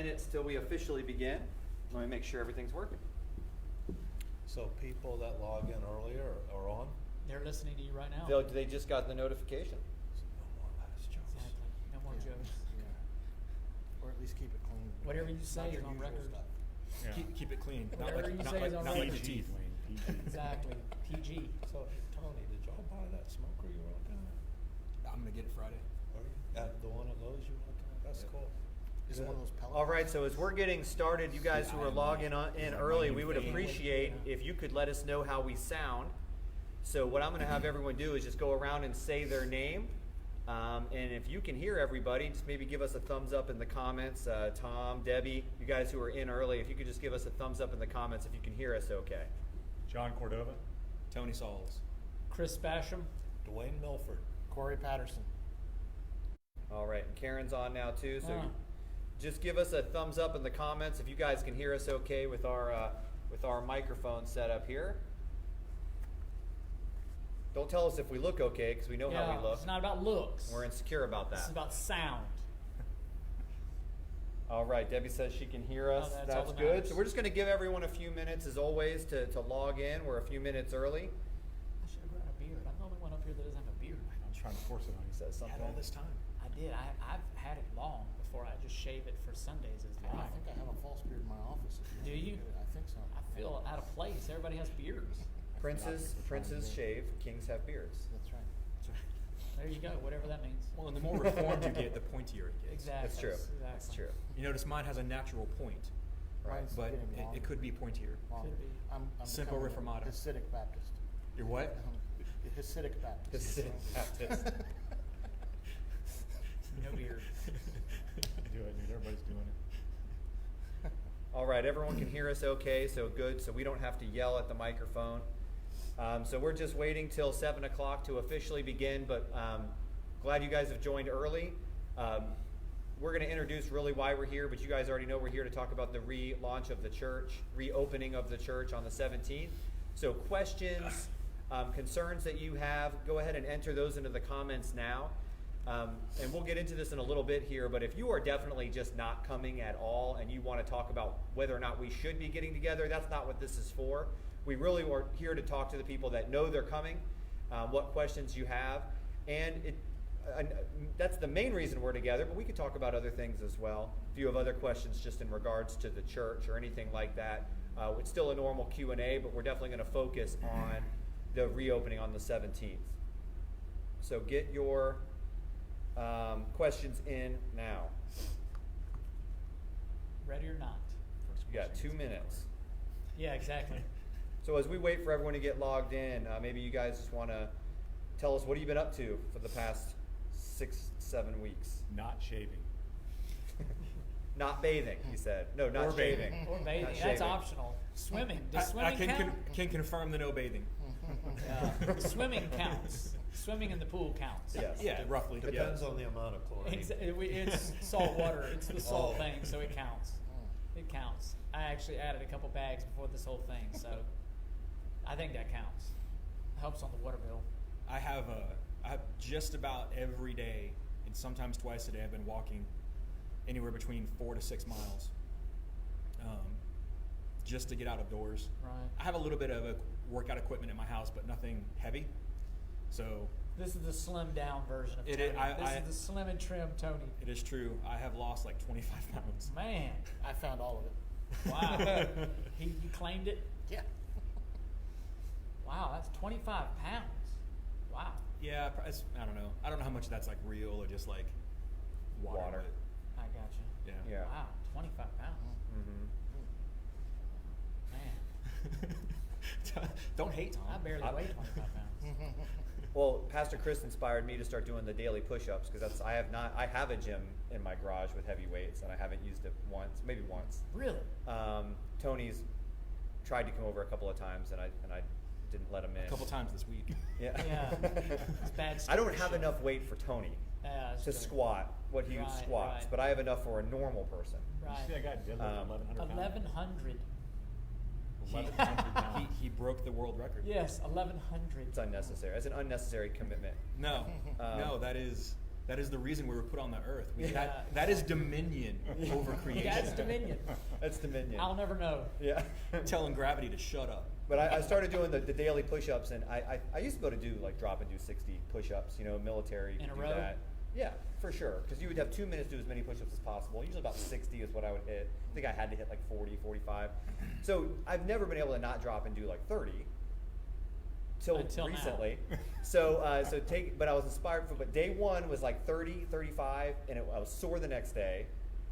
minutes till we officially begin. Let me make sure everything's working. So people that log in earlier are on? They're listening to you right now. They just got the notification. So no more last jokes. Exactly. No more jokes. Yeah. Or at least keep it clean. Whatever you say Not is your on usual record. stuff. Yeah. Keep it clean. Whatever you say is on not like the record. teeth. PG. Exactly. PG. So, Tony, did y'all buy that smoker you were looking at? I'm gonna get it Friday. Are you? The one of those you were looking at? That's cool. Is it one of those pellets? All right, so as we're getting started, you guys who are logging in early, we would appreciate if you could let us know how we sound. So what I'm going to have everyone do is just go around and say their name. And if you can hear everybody, just maybe give us a thumbs up in the comments. Tom, Debbie, you guys who are in early, if you could just give us a thumbs up in the comments if you can hear us okay. John Cordova. Tony Sauls. Chris Basham. Dwayne Milford. Corey Patterson. All right, and Karen's on now too, so just give us a thumbs up in the comments if you guys can hear us okay with our microphone set up here. Don't tell us if we look okay, because we know how we look. It's not about looks. We're insecure about This is that. about sound. All right, Debbie says she can hear us. that's all That's that good. matters. So we're just going to give everyone a few minutes, as always, to log in. We're a few minutes early. I should have brought a beard. I'm the only one up here that doesn't have a beard. I'm trying to force it on you. Says Had something. all this time. I did. I've had it long before I just shave it for Sundays as I well. think I have a false beard in my office. Do you? I think so. I feel out of place. Everybody has beards. Princes shave, kings have beards. That's right. There you go. Whatever that means. Well, and the more reformed you get, the pointier it gets. Exactly. That's true. Exactly. That's true. You notice mine has a natural point, Mine's but getting longer. it could be pointier. Longer. Could be. I'm Simple becoming a reformato. Hasidic Baptist. You're what? Hasidic Baptist. Baptist. No beard. Do it, dude. Everybody's doing it. All right, everyone can hear us okay, so good. So we don't have to yell at the microphone. So we're just waiting till 7 o'clock to officially begin, but glad you guys have joined early. We're going to introduce really why we're here, but you guys already know we're here to talk about the relaunch of the church, reopening of the church on the 17th. So questions, concerns that you have, go ahead and enter those into the comments now. And we'll get into this in a little bit here, but if you are definitely just not coming at all and you want to talk about whether or not we should be getting together, that's not what this is for. We really are here to talk to the people that know they're coming, what questions you have, and that's the main reason we're together, but we could talk about other things as well. If you have other questions just in regards to the church or anything like that, it's still a normal Q&A, but we're definitely going to focus on the reopening on the 17th. So get your questions in now. Ready or not? You got 2 minutes. Yeah, exactly. So as we wait for everyone to get logged in, maybe you guys just want to tell us what have you been up to for the past 6-7 weeks? Not shaving. Not bathing, he said. No, not Or bathing. shaving. Or bathing. Not That's shaving. optional. Swimming. Does I swimming count? can confirm the no bathing. Swimming counts. Swimming in the pool counts. Yes. Yeah, roughly. Depends yeah. on the amount of chlorine. It's salt water. It's the salt thing, so it counts. It counts. I actually added a couple bags before this whole thing, so I think that counts. Helps on the water bill. I have just about every day, and sometimes twice a day, I've been walking anywhere between 4 to 6 miles, just to get out of doors. Right. I have a little bit of workout equipment in my house, but nothing heavy. So This is the slim down version of It Tony. is- This is the slim and trim Tony. it is true. I have lost like 25 pounds. Man, I found all of it. wow. You claimed it? Yeah. Wow, that's 25 pounds. Wow. Yeah, I don't know. I don't know how much that's like real or just like water. I gotcha. but yeah. Yeah. Wow, 25 pounds. Mm-hmm. Man, Don't hate Tom. I barely weigh 25 pounds. Well, Pastor Chris inspired me to start doing the daily push-ups because I have a gym in my garage with heavy weights and I haven't used it once, maybe once. Really? Tony's tried to come over a couple of times and I didn't let him in. A couple times this week. Yeah. Yeah. It's bad I don't have stewardship. enough weight for Tony Yeah, that's to true. squat what he Right, squats, right. but I have enough for a normal person. You Right. see that guy deadlift 1,100 pounds? 1,100. 1,100 pounds. He broke the world record. Yes, 1,100. It's unnecessary. It's an unnecessary commitment. No, no, that is That is the reason we were put on the earth. Yeah. That is dominion over creation. That's dominion. That's dominion. I'll never know. Yeah. Telling gravity to shut up. But I started doing the daily push-ups, and I used to be able to do like drop and do 60 push-ups. You know, military. You In could a do row? that. Yeah, for sure. Because you would have 2 minutes to do as many push-ups as possible. Usually about 60 is what I would hit. I think I had to hit like 40, 45. So I've never been able to not drop and do like 30 till Until now. recently. But I was inspired but day one was like 30, 35, and I was sore the next day.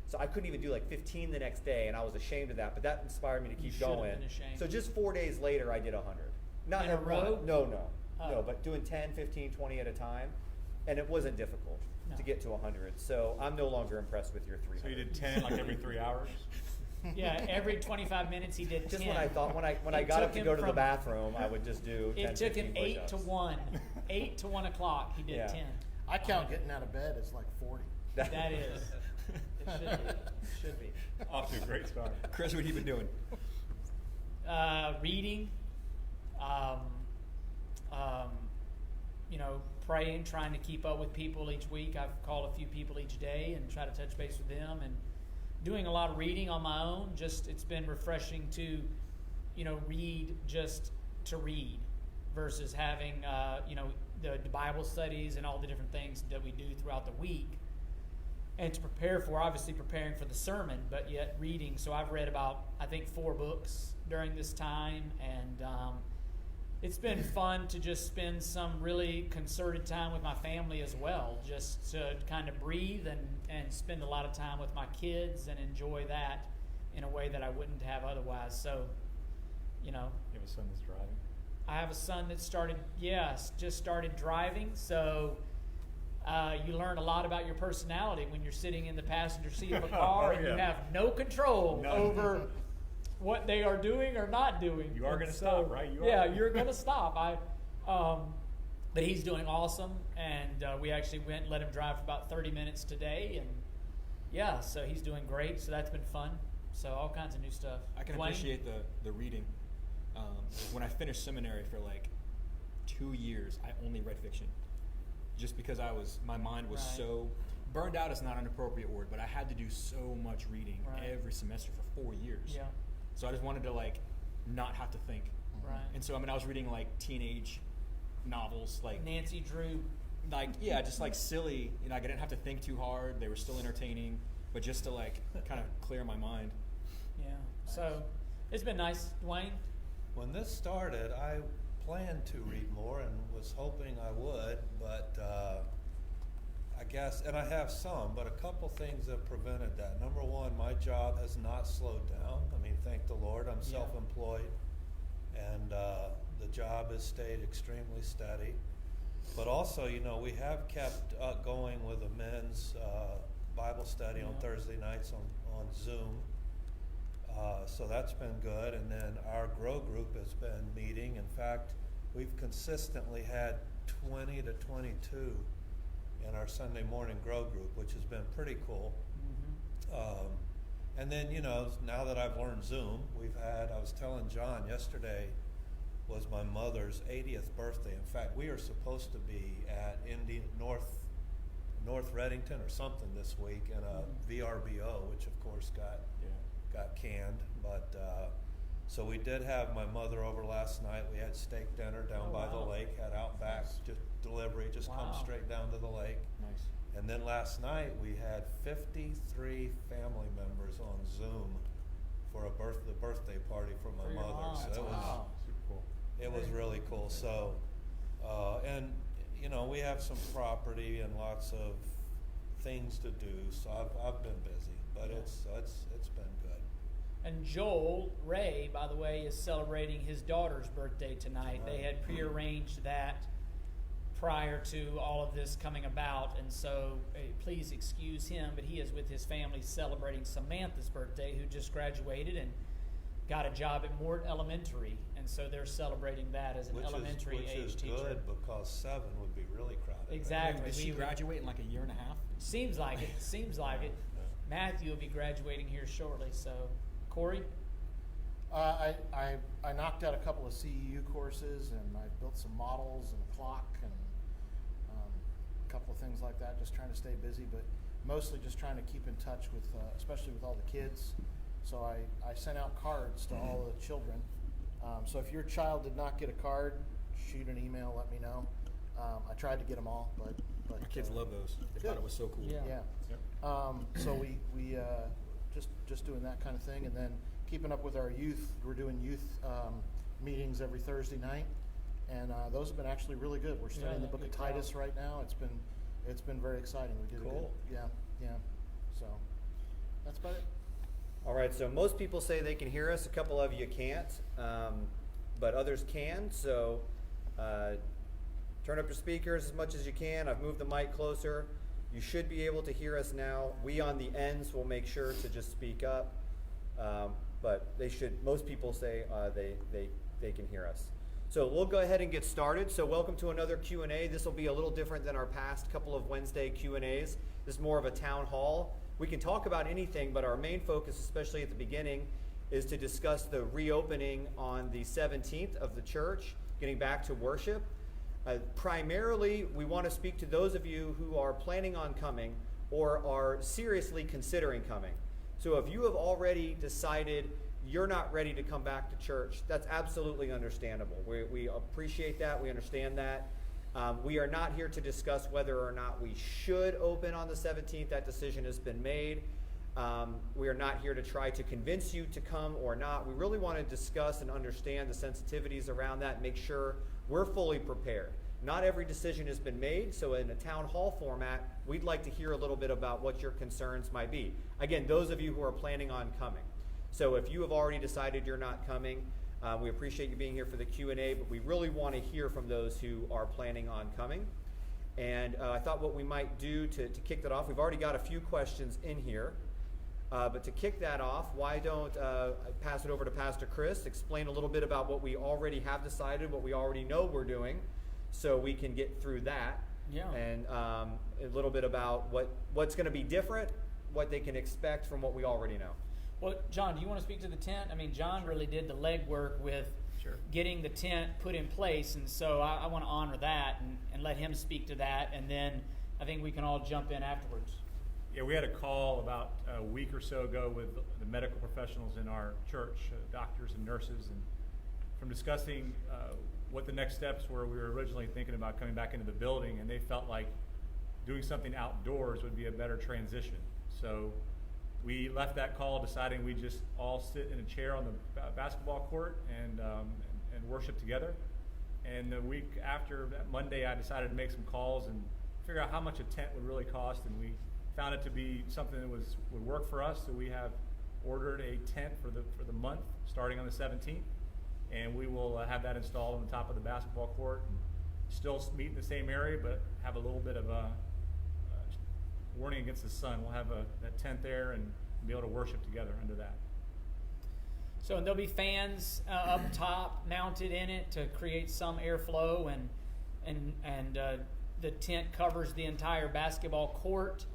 So I couldn't even do like 15 the next day, and I was ashamed of that. But that inspired me to You keep should have going. been ashamed. So just 4 days later, I did 100. Not In a row? No, Oh. but doing 10, 15, 20 at a time, and it wasn't difficult No. to get to 100. So I'm no longer impressed with your 300. So you did 10 like every 3 hours? Yeah, every 25 minutes he did 10. Just when I thought when I It got took up to him go to the from- bathroom, I would just do 10, It took 15 him 8 to push-ups. 1. 8 to 1 o'clock, he did Yeah. 10. I count getting out of bed as like 40. That is. It should be. Should be. Off to a great start. Chris, what have you been doing? Reading, praying, trying to keep up with people each week. I've called a few people each day and try to touch base with them, and doing a lot of reading on my own. Just it's been refreshing to, read just to read versus having, the Bible studies and all the different things that we do throughout the week. And to prepare for, obviously preparing for the sermon, but yet reading. So I've read about, I think, 4 books during this time, and it's been fun to just spend some really concerted time with my family as well, just to kind of breathe and spend a lot of time with my kids and enjoy that in a way that I wouldn't have otherwise. So, You have a son that's driving? I have a son that just started driving, so you learn a lot about your personality when you're sitting in the passenger seat of a car and you have no control None. over what they are doing or not doing. You are And gonna stop, right? You Yeah, are. you're going to stop. But he's doing awesome, and we actually went and let him drive for about 30 minutes today, and yeah, so he's doing great. So that's been fun. So all kinds of new stuff. I can Dwayne? appreciate the reading. When I finished seminary for like 2 years, I only read fiction, just because my mind was Right. so burned out. Is not an appropriate word, but I had to do so much reading Right. every semester for 4 years. Yeah, So I just wanted to not have to think. right. And so I was reading like teenage novels, like Nancy Drew. just like silly. I didn't have to think too hard. They were still entertaining, but just to kind of clear my mind. Yeah. So it's been nice, Dwayne. When this started, I planned to read more and was hoping I would, but I guess, and I have some, but a couple things have prevented that. Number one, my job has not slowed down. I mean, thank the Lord, I'm Yeah. self-employed, and the job has stayed extremely steady. But also, we have kept going with a men's Bible study on Yeah. Thursday nights on Zoom. So that's been good, and then our grow group has been meeting. In fact, we've consistently had 20 to 22 in our Sunday morning grow group, which has been pretty cool. Mm-hmm. And then, now that I've learned Zoom, I was telling John yesterday was my mother's 80th birthday. In fact, we are supposed to be at North Reddington or something this week in a VRBO, which of course got canned, but so we did have my mother over last night. We had steak dinner down Oh, by wow. the lake, had Outback just delivery, just come Wow. straight down to the lake. Nice. And then last night we had 53 family members on Zoom for the birthday party for my For your mother. mom. So That's it was wow. Super cool. it was really cool. So and we have some property and lots of things to do. So I've been busy, but Yeah. it's been good. And Joel Ray, by the way, is celebrating his daughter's birthday tonight. They had prearranged that prior to all of this coming about, and so please excuse him, but he is with his family celebrating Samantha's birthday, who just graduated and got a job at Mort Elementary, and so they're celebrating that as an elementary which age is teacher. good because 7 would be really crowded. Exactly. Did she We would- graduate in like a year and a half? Seems like it. Seems like it. Matthew will be graduating here shortly. So, Corey. I knocked out a couple of CEU courses, and I built some models and a clock, and couple of things like that, just trying to stay busy, but mostly just trying to keep in touch with, especially with all the kids. So I sent out cards to all the children. So if your child did not get a card, shoot an email, let me know. I tried to get them all, but My kids love those. They Good. thought it was so cool. Yeah. yeah. Yep. So we just doing that kind of thing, and then keeping up with our youth. We're doing youth meetings every Thursday night, and those have been actually really good. We're studying the book of good crowd. Titus right now. It's been very exciting. We did Cool. a good, yeah. So that's about it. All right, so most people say they can hear us. A couple of you can't, but others can. So turn up your speakers as much as you can. I've moved the mic closer. You should be able to hear us now. We on the ends will make sure to just speak up, but they should. Most people say they can hear us. So we'll go ahead and get started. So welcome to another Q&A. This will be a little different than our past couple of Wednesday Q&As. This is more of a town hall. We can talk about anything, but our main focus, especially at the beginning, is to discuss the reopening on the 17th of the church, getting back to worship. Primarily, we want to speak to those of you who are planning on coming or are seriously considering coming. So if you have already decided you're not ready to come back to church, that's absolutely understandable. We appreciate that. We understand that. We are not here to discuss whether or not we should open on the 17th. That decision has been made. We are not here to try to convince you to come or not. We really want to discuss and understand the sensitivities around that and make sure we're fully prepared. Not every decision has been made, so in a town hall format, we'd like to hear a little bit about what your concerns might be. Again, those of you who are planning on coming. So if you have already decided you're not coming, we appreciate you being here for the Q&A, but we really want to hear from those who are planning on coming. And I thought what we might do to kick that off, we've already got a few questions in here, but to kick that off, why don't I pass it over to Pastor Chris, explain a little bit about what we already have decided, what we already know we're doing, so we can get through that. Yeah. And a little bit about what's going to be different, what they can expect from what we already know. Well, John, do you want to speak to the tent? I mean, John really did the legwork with Sure. getting the tent put in place, and so I want to honor that and let him speak to that, and then I think we can all jump in afterwards. Yeah, we had a call about a week or so ago with the medical professionals in our church, doctors and nurses, and from discussing what the next steps were, we were originally thinking about coming back into the building, and they felt like doing something outdoors would be a better transition. So we left that call deciding we just all sit in a chair on the basketball court and worship together. And the week after that Monday, I decided to make some calls and figure out how much a tent would really cost, and we found it to be something that would work for us. So we have ordered a tent for the month starting on the 17th, and we will have that installed on the top of the basketball court. And still meet in the same area, but have a little bit of a warning against the sun. We'll have that tent there and be able to worship together under that. So and there'll be fans up top mounted in it to create some airflow, and the tent covers the entire basketball court.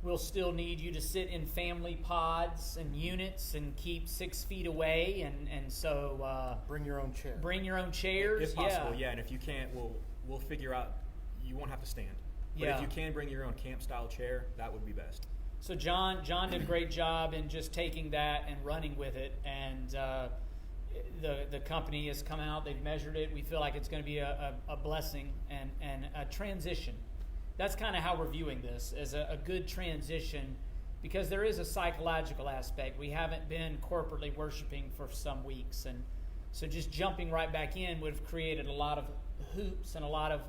We'll still need you to sit in family pods and units and keep 6 feet away, and so Bring your own chair. bring your own chairs. If possible, yeah. And if you can't, we'll figure out. You won't have to stand. But Yeah. if you can bring your own camp-style chair, that would be best. So John did a great job in just taking that and running with it, and the company has come out. They've measured it. We feel like it's going to be a blessing and a transition. That's kind of how we're viewing this, as a good transition, because there is a psychological aspect. We haven't been corporately worshiping for some weeks, and so just jumping right back in would have created a lot of hoops and a lot of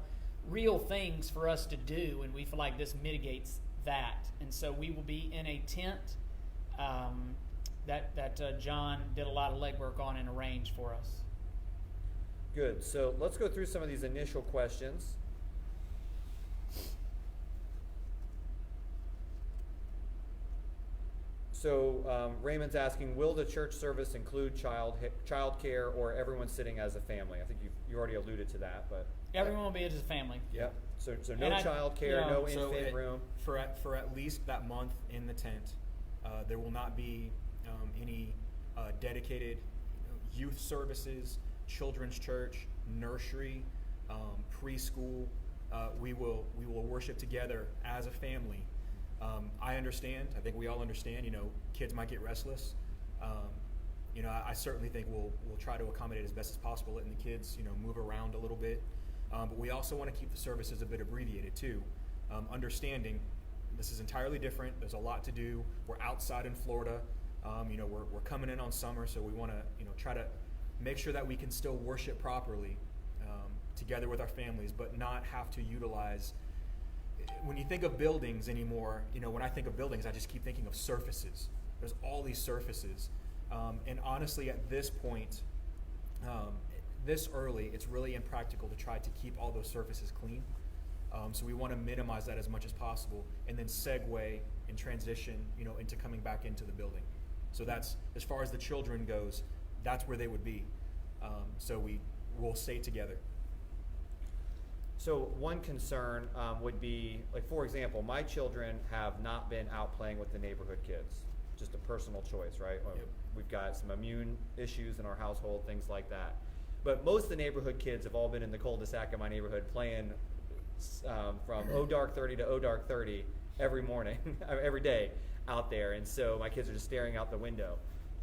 real things for us to do, and we feel like this mitigates that. And so we will be in a tent that John did a lot of legwork on and arranged for us. Good. So let's go through some of these initial questions. So Raymond's asking, will the church service include child care or everyone sitting as a family? I think you already alluded to that, but Everyone will be as a family. yep. So no And child care, yeah. no So infant room. For at least that month in the tent, there will not be any dedicated youth services, children's church, nursery, preschool, we will worship together as a family. I understand. I think we all understand. Kids might get restless. I certainly think we'll try to accommodate as best as possible, letting the kids move around a little bit. But we also want to keep the services a bit abbreviated too, understanding this is entirely different. There's a lot to do. We're outside in Florida. We're coming in on summer, so we want to try to make sure that we can still worship properly together with our families, but not have to utilize. When you think of buildings anymore, when I think of buildings, I just keep thinking of surfaces. There's all these surfaces, and honestly, at this point, this early, it's really impractical to try to keep all those surfaces clean. So we want to minimize that as much as possible, and then segue and transition, into coming back into the building. So that's, as far as the children goes, that's where they would be. So we'll stay together. So one concern would be, like, for example, my children have not been out playing with the neighborhood kids. Just a personal choice, right? Yep. We've got some immune issues in our household, things like that. But most of the neighborhood kids have all been in the cul-de-sac of my neighborhood playing from dark 30 to dark 30 every morning, every day out there. And so my kids are just staring out the window.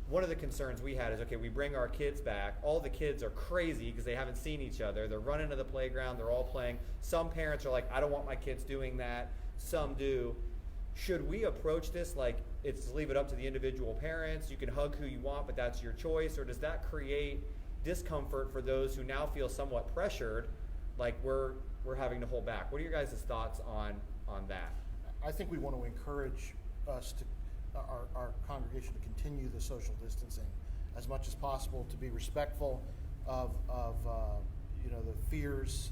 One of the concerns we had is, okay, we bring our kids back. All the kids are crazy because they haven't seen each other. They're running to the playground. They're all playing. Some parents are like, I don't want my kids doing that. Some do. Should we approach this like it's leave it up to the individual parents? You can hug who you want, but that's your choice. Or does that create discomfort for those who now feel somewhat pressured, like we're having to hold back? What are your guys' thoughts on that? I think we want to encourage our congregation to continue the social distancing as much as possible, to be respectful of the fears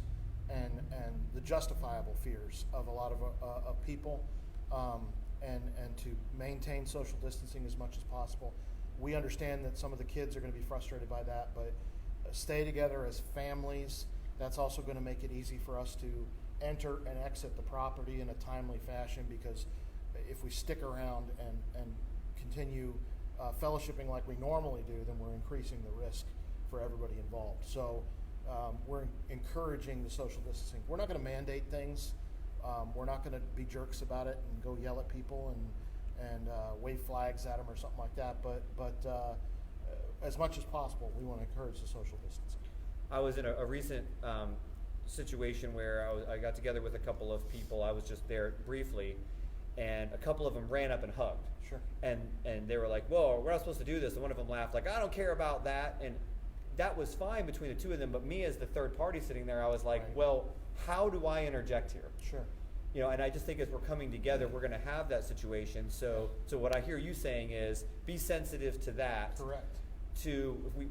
and the justifiable fears of a lot of people, and to maintain social distancing as much as possible. We understand that some of the kids are going to be frustrated by that, but stay together as families. That's also going to make it easy for us to enter and exit the property in a timely fashion, because if we stick around and continue fellowshipping like we normally do, then we're increasing the risk for everybody involved. So we're encouraging the social distancing. We're not going to mandate things. We're not going to be jerks about it and go yell at people and wave flags at them or something like that. But as much as possible, we want to encourage the social distancing. I was in a recent situation where I got together with a couple of people. I was just there briefly, and a couple of them ran up and hugged. Sure. And they were like, whoa, we're not supposed to do this. And one of them laughed like, I don't care about that. And that was fine between the two of them. But me as the third party sitting there, I was like, Right. Well, how do I interject here? Sure. And I just think as we're coming together, we're going to have that situation. So what I hear you saying is be sensitive to that. Correct. To if we,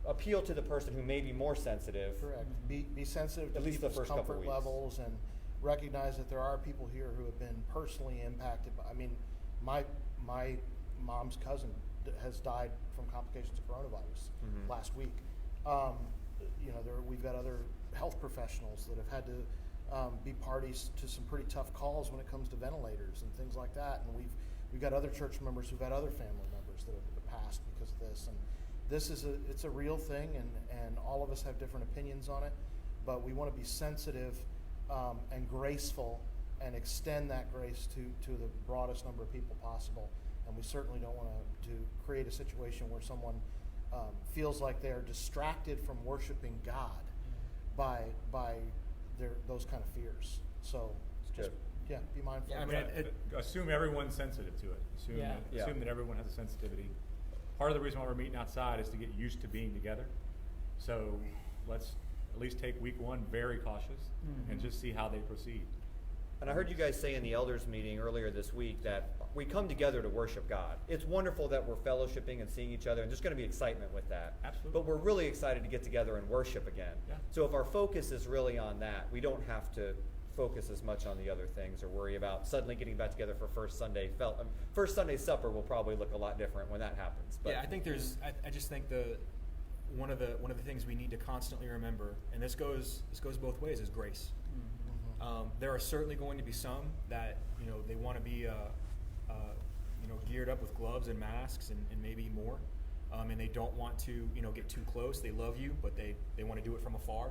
appeal to the person who may be more sensitive. Correct. Be sensitive to At least the people's first couple comfort weeks. levels, and recognize that there are people here who have been personally impacted by, my mom's cousin has died from complications of coronavirus Mhm. last week. We've got other health professionals that have had to be parties to some pretty tough calls when it comes to ventilators and things like that. And we've got other church members who've had other family members that have passed because of this. And this is it's a real thing, and all of us have different opinions on it, but we want to be sensitive and graceful and extend that grace to the broadest number of people possible. And we certainly don't want to create a situation where someone feels like they're distracted from worshiping God by those kind of fears. So just Good. be mindful. Yeah, of I mean, that. assume everyone's sensitive to it. Assume Yeah. Yeah. that everyone has a sensitivity. Part of the reason why we're meeting outside is to get used to being together. So let's at least take week one very cautious and just see how they proceed. And I heard you guys say in the elders meeting earlier this week that we come together to worship God. It's wonderful that we're fellowshipping and seeing each other, and there's going to be excitement with that. Absolutely. But we're really excited to get together and worship again. Yeah. So if our focus is really on that, we don't have to focus as much on the other things or worry about suddenly getting back together for first Sunday. First Sunday supper will probably look a lot different when that happens. But Yeah, I think I just think one of the things we need to constantly remember, and this goes both ways, is grace. There are certainly going to be some that they want to be geared up with gloves and masks and maybe more, and they don't want to get too close. They love you, but they want to do it from afar.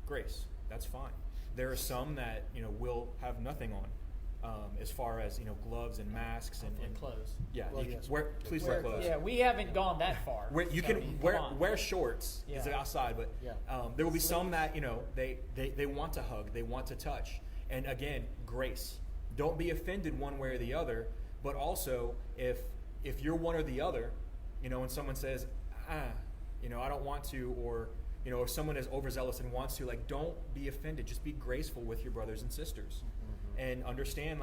Grace. That's fine. There are some that will have nothing on, as far as gloves and masks and clothes. Yeah, Well, you can yes. please wear clothes. Yeah, we haven't gone that far. You So, can I mean, wear come on. wear shorts. It's Yeah. outside, but Yeah. there will be some that they want to hug, they want to touch, and again, grace. Don't be offended one way or the other, but also if you're one or the other, when someone says, I don't want to, or if someone is overzealous and wants to, don't be offended. Just be graceful with your brothers and sisters, and understand,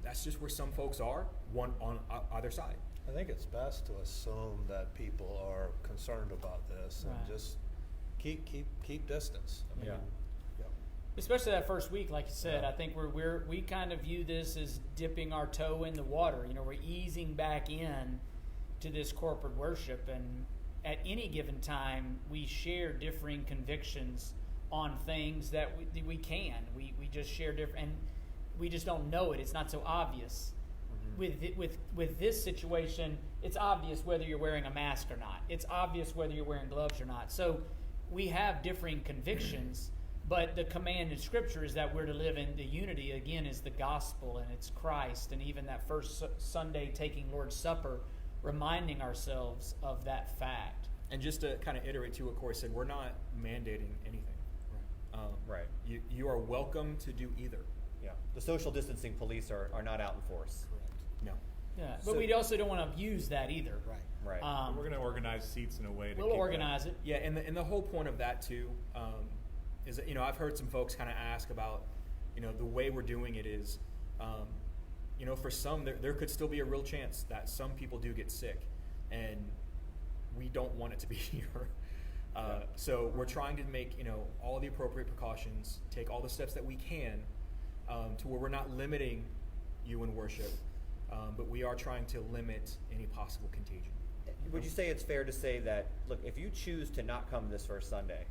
that's just where some folks are, one on either side. I think it's best to assume that people are concerned about this Right. and just keep distance. I mean, Yeah. Especially that first week, like you said, Yeah. I think we kind of view this as dipping our toe in the water. We're easing back in to this corporate worship, and at any given time, we share differing convictions on things that we can. We just share different, and we just don't know it. It's not so obvious. With this situation, it's obvious whether you're wearing a mask or not. It's obvious whether you're wearing gloves or not. So we have differing convictions, but the command in Scripture is that we're to live in the unity. Again, is the gospel, and it's Christ. And even that first Sunday taking Lord's Supper, reminding ourselves of that fact. And just to kind of iterate to what Corey said, we're not mandating anything. Right. You are welcome to do either. Yeah. The social distancing police are not out in force. No. Yeah, So- but we also don't want to abuse that either. Right. Right. We're going to organize seats in a way to We'll keep that. organize it. Yeah, and the whole point of that too is that I've heard some folks kind of ask about the way we're doing it is for some there could still be a real chance that some people do get sick, and we don't want it to be here. So we're trying to make all the appropriate precautions, take all the steps that we can to where we're not limiting you in worship, but we are trying to limit any possible contagion. Would you say it's fair to say that, look, if you choose to not come this first Sunday,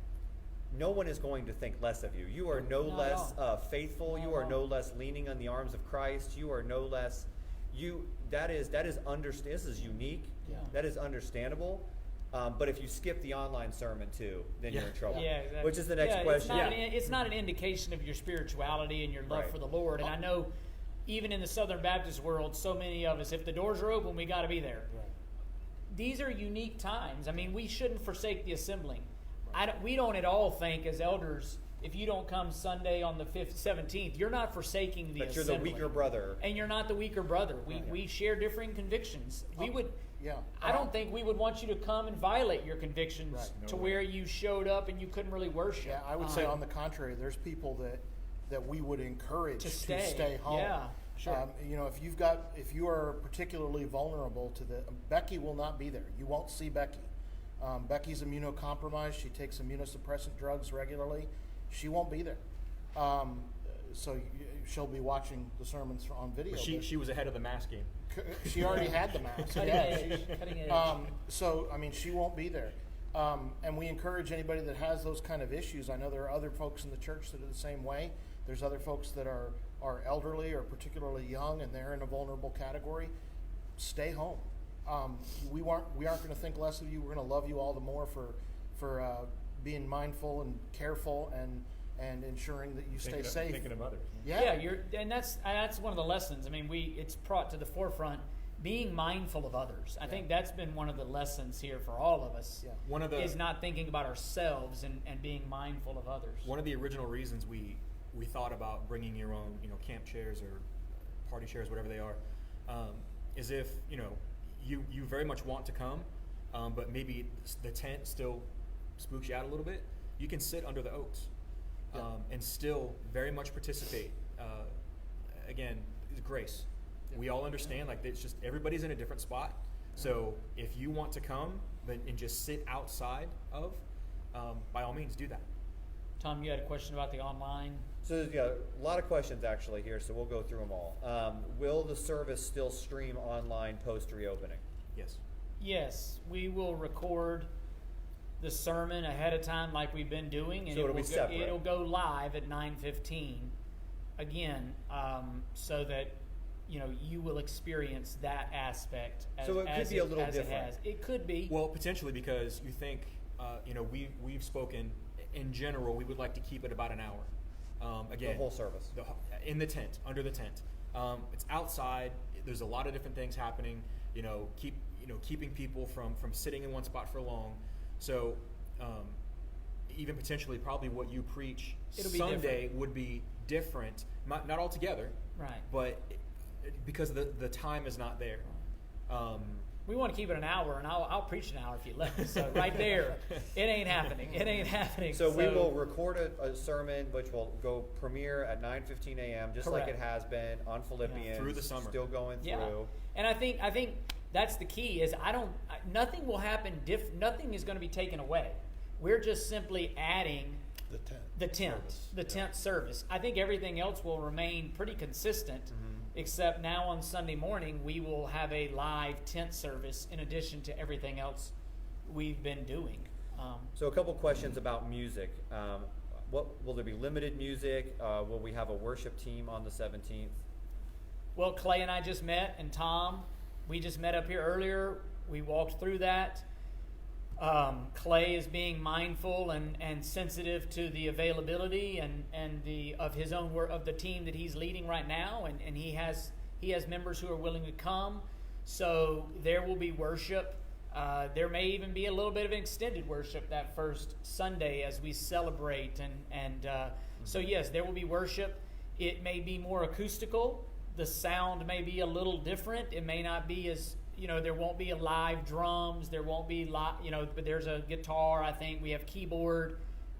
no one is going to think less of you. You are no Not at less all. faithful. Not You at are all. no less leaning on the arms of Christ. You are no less. That is This is unique. Yeah. That is understandable. But if you skip the online sermon too, then you're in trouble. Yeah, exactly. Which is the next question. It's not an indication of your spirituality and your love Right. for the Lord. And I know, even in the Southern Baptist world, so many of us, if the doors are open, we got to be there. Right. These are unique times. I mean, we shouldn't forsake the assembling. We don't at all think as elders, if you don't come Sunday on the 17th, you're not forsaking the But you're assembly. the weaker brother. And you're not the weaker brother. Right. We share differing convictions. We would. Yeah. I don't think we would want you to come and violate your convictions Right. to No where you showed up and you couldn't really worship. Yeah, I would say on the contrary, there's people that we would encourage To stay. home. Yeah, sure. If you are particularly vulnerable to Becky will not be there. You won't see Becky. Becky's immunocompromised. She takes immunosuppressant drugs regularly. She won't be there. So she'll be watching the sermons on video. She was ahead of the mask game. She already had the mask. Cutting Yeah, edge. she- Cutting edge. So, I mean, she won't be there. And we encourage anybody that has those kind of issues. I know there are other folks in the church that are the same way. There's other folks that are elderly or particularly young, and they're in a vulnerable category. Stay home. We aren't going to think less of you. We're going to love you all the more for being mindful and careful and ensuring that you stay safe. Thinking of others. Yeah, and that's one of the lessons. I mean, it's brought to the forefront being mindful of others. I think that's been one of the lessons here for all of us. Yeah. One of the is not thinking about ourselves and being mindful of others. One of the original reasons we thought about bringing your own, camp chairs or party chairs, whatever they are, is if, you very much want to come, but maybe the tent still spooks you out a little bit, you can sit under the oaks and still very much participate. Again, grace. Yeah. We all understand, it's just everybody's in a different spot. So if you want to come and just sit outside of, by all means, do that. Tom, you had a question about the online? So there's a lot of questions actually here, so we'll go through them all. Will the service still stream online post reopening? Yes. Yes, we will record the sermon ahead of time like we've been doing, and So it'll be separate. it'll go live at 9:15 again, so that you will experience that aspect. So it could be a little different. It could be. Well, potentially, because you think, we've spoken, in general, we would like to keep it about an hour. Again, The whole service. In the tent, under the tent. It's outside. There's a lot of different things happening. Keeping people from sitting in one spot for long. So even potentially, probably what you preach It'll be Sunday different. would be different. Not altogether, Right. but because the time is not there. We want to keep it an hour, and I'll preach an hour if you let me. So right there, it ain't happening. It ain't happening. So we will record a sermon, which will go premiere at 9:15 a.m., just like Correct. it has been on Philippians. Through the summer. Still going through. Yeah, and I think that's the key. Is nothing will happen. Nothing is going to be taken away. We're just simply adding the tent service. I think everything else will remain pretty consistent, except now on Sunday morning we will have a live tent service in addition to everything else we've been doing. So a couple questions about music. What will there be limited music? Will we have a worship team on the 17th? Well, Clay and I just met, and Tom, we just met up here earlier. We walked through that. Clay is being mindful and sensitive to the availability and of his own work, of the team that he's leading right now, and he has members who are willing to come. So there will be worship. There may even be a little bit of extended worship that first Sunday as we celebrate, so yes, there will be worship. It may be more acoustical. The sound may be a little different. It may not be as, there won't be a live drums. There won't be but there's a guitar. I think we have keyboard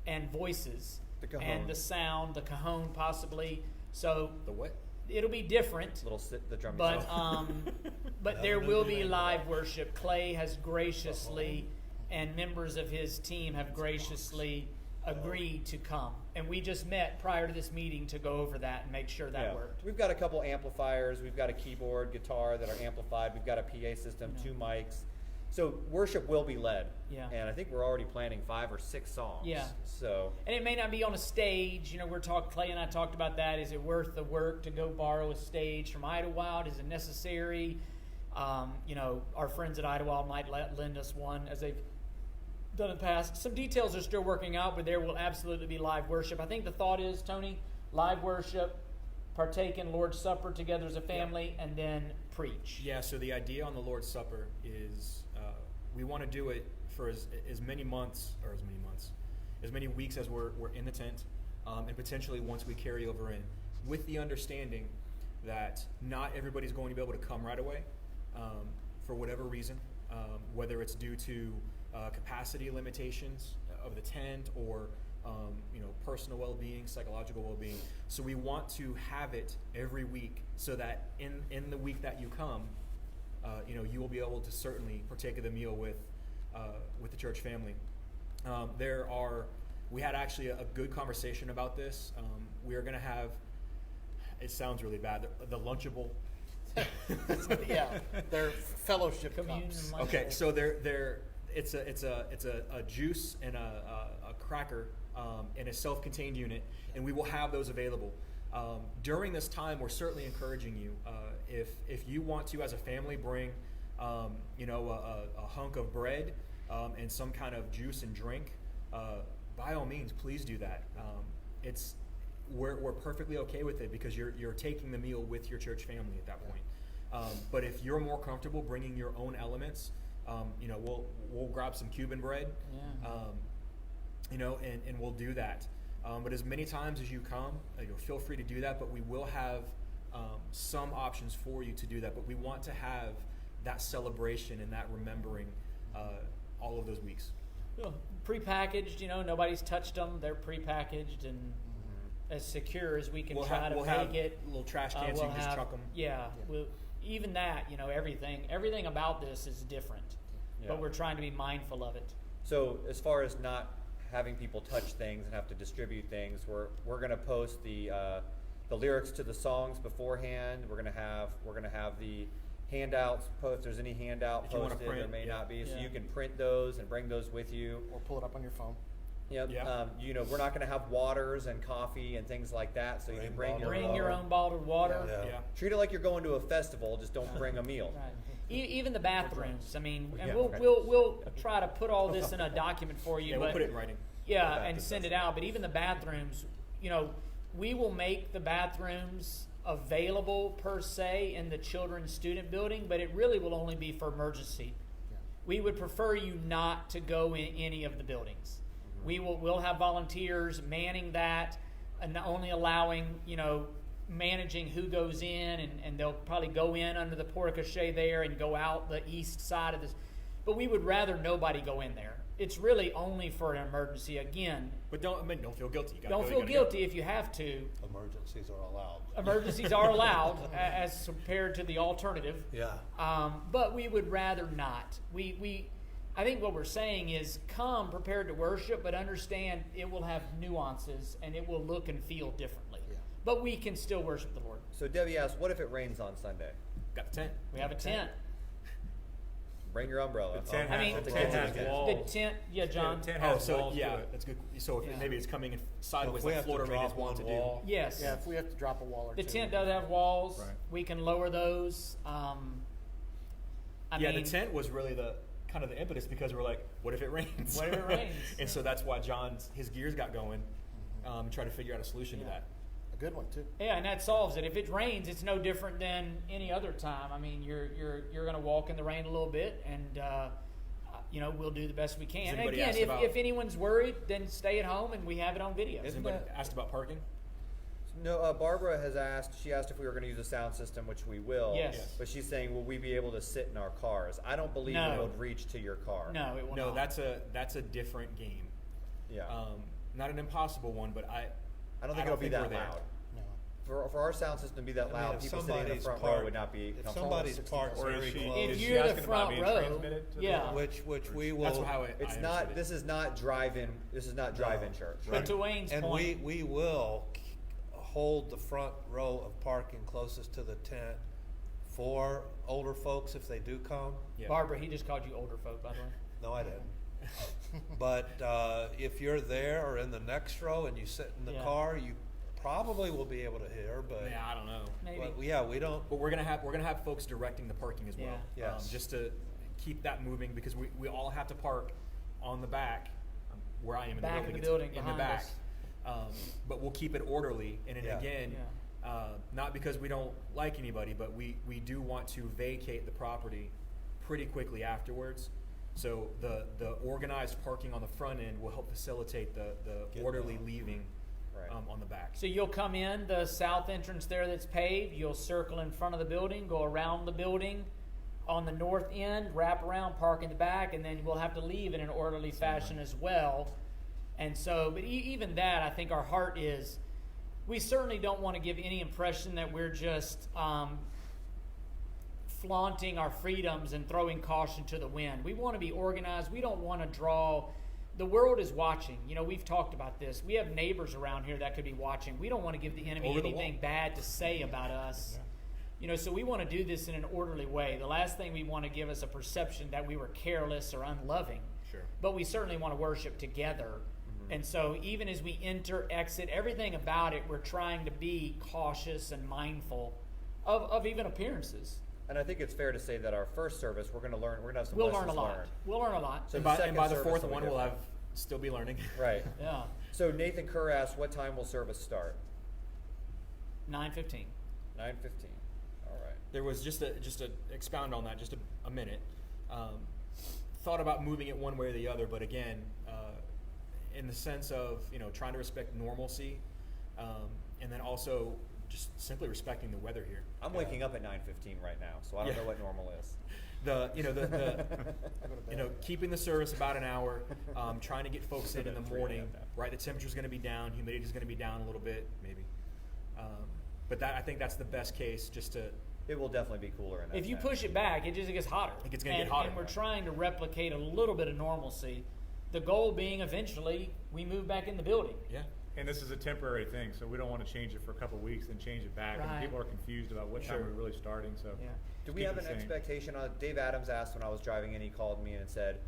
and voices. The cajon. And the sound, the cajon possibly. So The what? it'll be different. The drum. But but there No, will no, be no. live worship. Clay has graciously, and members of his team have graciously agreed to come. And we just met prior to this meeting to go over that and make sure that worked. We've got a couple amplifiers. We've got a keyboard, guitar that are amplified. We've got a PA system, Yeah. 2 mics. So worship will be led. Yeah. And I think we're already planning 5 or 6 songs. Yeah. So And it may not be on a stage. Clay and I talked about that. Is it worth the work to go borrow a stage from Idlewild? Is it necessary? Our friends at Idlewild might lend us one as they've done in the past. Some details are still working out, but there will absolutely be live worship. I think the thought is, Tony, live worship, partake in Lord's Supper together as a family, and then preach. Yeah, so the idea on the Lord's Supper is we want to do it for as many weeks as we're in the tent, and potentially once we carry over in, with the understanding that not everybody's going to be able to come right away for whatever reason, whether it's due to capacity limitations of the tent or personal well-being, psychological well-being. So we want to have it every week so that in the week that you come, you will be able to certainly partake of the meal with the church family. We had actually a good conversation about this. We are going to have, it sounds really bad, the Lunchable. Yeah, they're fellowship Communion cups. lunch. Okay, so it's a juice and a cracker in a self-contained unit, and we will have those available. During this time, we're certainly encouraging you, if you want to, as a family, bring a hunk of bread and some kind of juice and drink, by all means, please do that. We're perfectly okay with it because you're taking the meal with your church family at that point. But if you're more comfortable bringing your own elements, we'll grab some Cuban bread, Yeah. and we'll do that. But as many times as you come, feel free to do that. But we will have some options for you to do that. But we want to have that celebration and that remembering all of those weeks. Prepackaged, nobody's touched them. They're prepackaged and as secure as we can We'll try have, to we'll make have it. little trash cans so you can just chuck them. Yeah, even that, everything about this is different, Yeah. but we're trying to be mindful of it. So as far as not having people touch things and have to distribute things, we're going to post the lyrics to the songs beforehand. We're going to have the handouts. If there's any handout If you wanna posted, there print, may yeah. not be. So Yeah. you can print those and bring those with you. Or pull it up on your phone. Yep. Yeah. We're not going to have waters and coffee and things like that. So you can bring your Bring own. your own bottled water. Yeah. Yeah. Treat it like you're going to a festival. Just don't bring a meal. Right. Even the bathrooms. I mean, and Yeah, we'll okay. we'll try to put all this in a document for you. Yeah, but we'll put it in writing. Yeah, Back and to send it Cecily. out. But even the bathrooms, we will make the bathrooms available per se in the children's student building, but it really will only be for emergency. Yeah. We would prefer you not to go in any of the buildings. We'll have volunteers manning that and only allowing, managing who goes in, and they'll probably go in under the porte cochere there and go out the east side of this. But we would rather nobody go in there. It's really only for an emergency. Again, But don't feel guilty. You gotta don't go, you feel gotta guilty go. if you have to. Emergencies are allowed. Emergencies are allowed as compared to the alternative. Yeah. But we would rather not. I think what we're saying is come prepared to worship, but understand it will have nuances and it will look and feel differently. Yeah. But we can still worship the Lord. So Debbie asked, what if it rains on Sunday? Got the tent. We have a tent. Bring your umbrella. The tent I mean, has, the the tent tent has has walls. The tent, yeah, John. The tent Oh, has so walls yeah, to it. that's good. So if Yeah. maybe it's coming in So sideways if we like have to Florida Rain is drop wont one to wall, Yes. Yeah, if we have to drop a wall or The two. tent does have walls. Right. We can lower those. I yeah, mean, the tent was really the kind of the impetus because we're like, what if it rains? What if it rains? And so that's why his gears got going, try to figure out a solution to Yeah. that. A good one too. Yeah, and that solves it. If it rains, it's no different than any other time. I mean, you're going to walk in the rain a little bit, and we'll do the best we can. Has And anybody again, asked if, about- if anyone's worried, then stay at home, and we have it on video. Has Isn't anybody that- asked about parking? No, Barbara has asked. She asked if we were going to use a sound system, which we will. Yes. Yes. But she's saying, will we be able to sit in our cars? I don't believe No. it would reach to your car. No, it will No, not. that's a different game. Yeah. Not an impossible one, but I I don't think it'll be that we're there. loud. No. For our sound system to be that I mean, loud, if people sitting in the somebody's front row parked- would not be If comfortable. somebody's parked Or is very she- close, If is she you're the asking about front being row, transmitted to the- yeah. which we will. That's how it. It's I not. understood it. This is not drive-in. This is not drive-in church. But to Wayne's And point, we will hold the front row of parking closest to the tent for older folks if they do come. Yeah. Barbara, he just called you older folk, by the way. No, I didn't. But if you're there or in the next row and you sit in the Yeah. car, you probably will be able to hear. But, Yeah, I don't know. Maybe. but yeah, we don't. But we're gonna have folks directing the parking as well. Yeah. Yes. Just to keep that moving because we all have to park on the back, where I am in Back of the the building. building, in the behind back. us. But we'll keep it orderly. And then Yeah. again, not because we don't like anybody, but we do want to vacate the property pretty quickly afterwards. So the organized parking on the front end will help facilitate the Get orderly going. leaving Right. on the back. So you'll come in the south entrance there that's paved. You'll circle in front of the building, go around the building on the north end, wrap around, park in the back, and then we'll have to leave in an orderly fashion as well. And so, but even that, I think our heart is, we certainly don't want to give any impression that we're just flaunting our freedoms and throwing caution to the wind. We want to be organized. We don't want to draw. The world is watching. We've talked about this. We have neighbors around here that could be watching. We don't want to give the enemy Over the anything wall. bad to say about us. So we want to do this in an orderly way. The last thing we want to give is a perception that we were careless or unloving. Sure. But we certainly want to worship together. And so even as we enter, exit, everything about it, we're trying to be cautious and mindful of even appearances. And I think it's fair to say that our first service, we're going to learn. We're going to have some We'll lessons learn a lot. learned. We'll learn a lot. So And the by second the service fourth will be one, we'll different. still be learning. Right. Yeah. So Nathan Kerr asked, what time will service start? 9:15. 9:15. All right. There was just to expound on that just a minute. Thought about moving it one way or the other, but again, in the sense of trying to respect normalcy, and then also just simply respecting the weather here. I'm waking up at 9:15 right now, so I don't Yeah. know what normal is. Keeping the service about an hour, trying to get folks in the morning. Right, the temperature's going to be down, humidity's going to be down a little bit, maybe. But I think that's the best case, just to. It will definitely be cooler in that If you tent. push it back, it just gets hotter. It's gonna get hotter, And we're right. trying to replicate a little bit of normalcy. The goal being eventually we move back in the building. Yeah. And this is a temporary thing, so we don't want to change it for a couple of weeks and change it back. Right. And people are confused about what time Sure. we're really starting. So Yeah. Do just we keep have it an the same. expectation on? Dave Adams asked when I was driving in. He called me and said,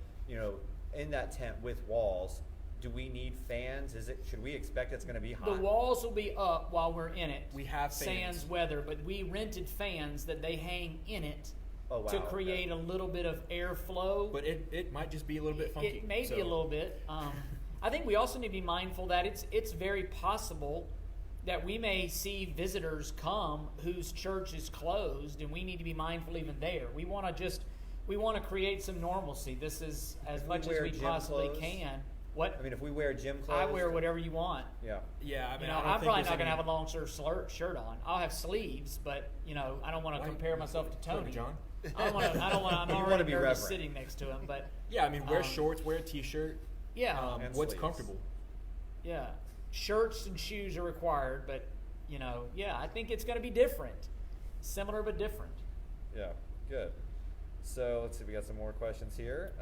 in that tent with walls, do we need fans? Should we expect it's going to be hot? The walls will be up while we're in it. We have fans. sans weather, but we rented fans that they hang in it Oh, wow, to okay. create a little bit of airflow. But it might just be a little bit funky. It may be so- a little bit, I think we also need to be mindful that it's very possible that we may see visitors come whose church is closed, and we need to be mindful even there. We want to create some normalcy. This is as If we much as wear we gym possibly clothes, can. What? I mean, if we wear gym clothes, I wear whatever you want. Yeah. Yeah, I mean, You know, I don't I'm think probably there's not going to any- have a long shirt on. I'll have sleeves, but you know, I don't want to Why- compare myself to Tony. John. I don't want to. I'm You wanna already be nervous reverent. sitting next to him, but Yeah, I mean, wear Um, shorts, wear a t-shirt. yeah, And What's sleeves. comfortable? yeah, shirts and shoes are required, but you know, yeah, I think it's going to be different, similar but different. Yeah, good. So let's see, we got some more questions here.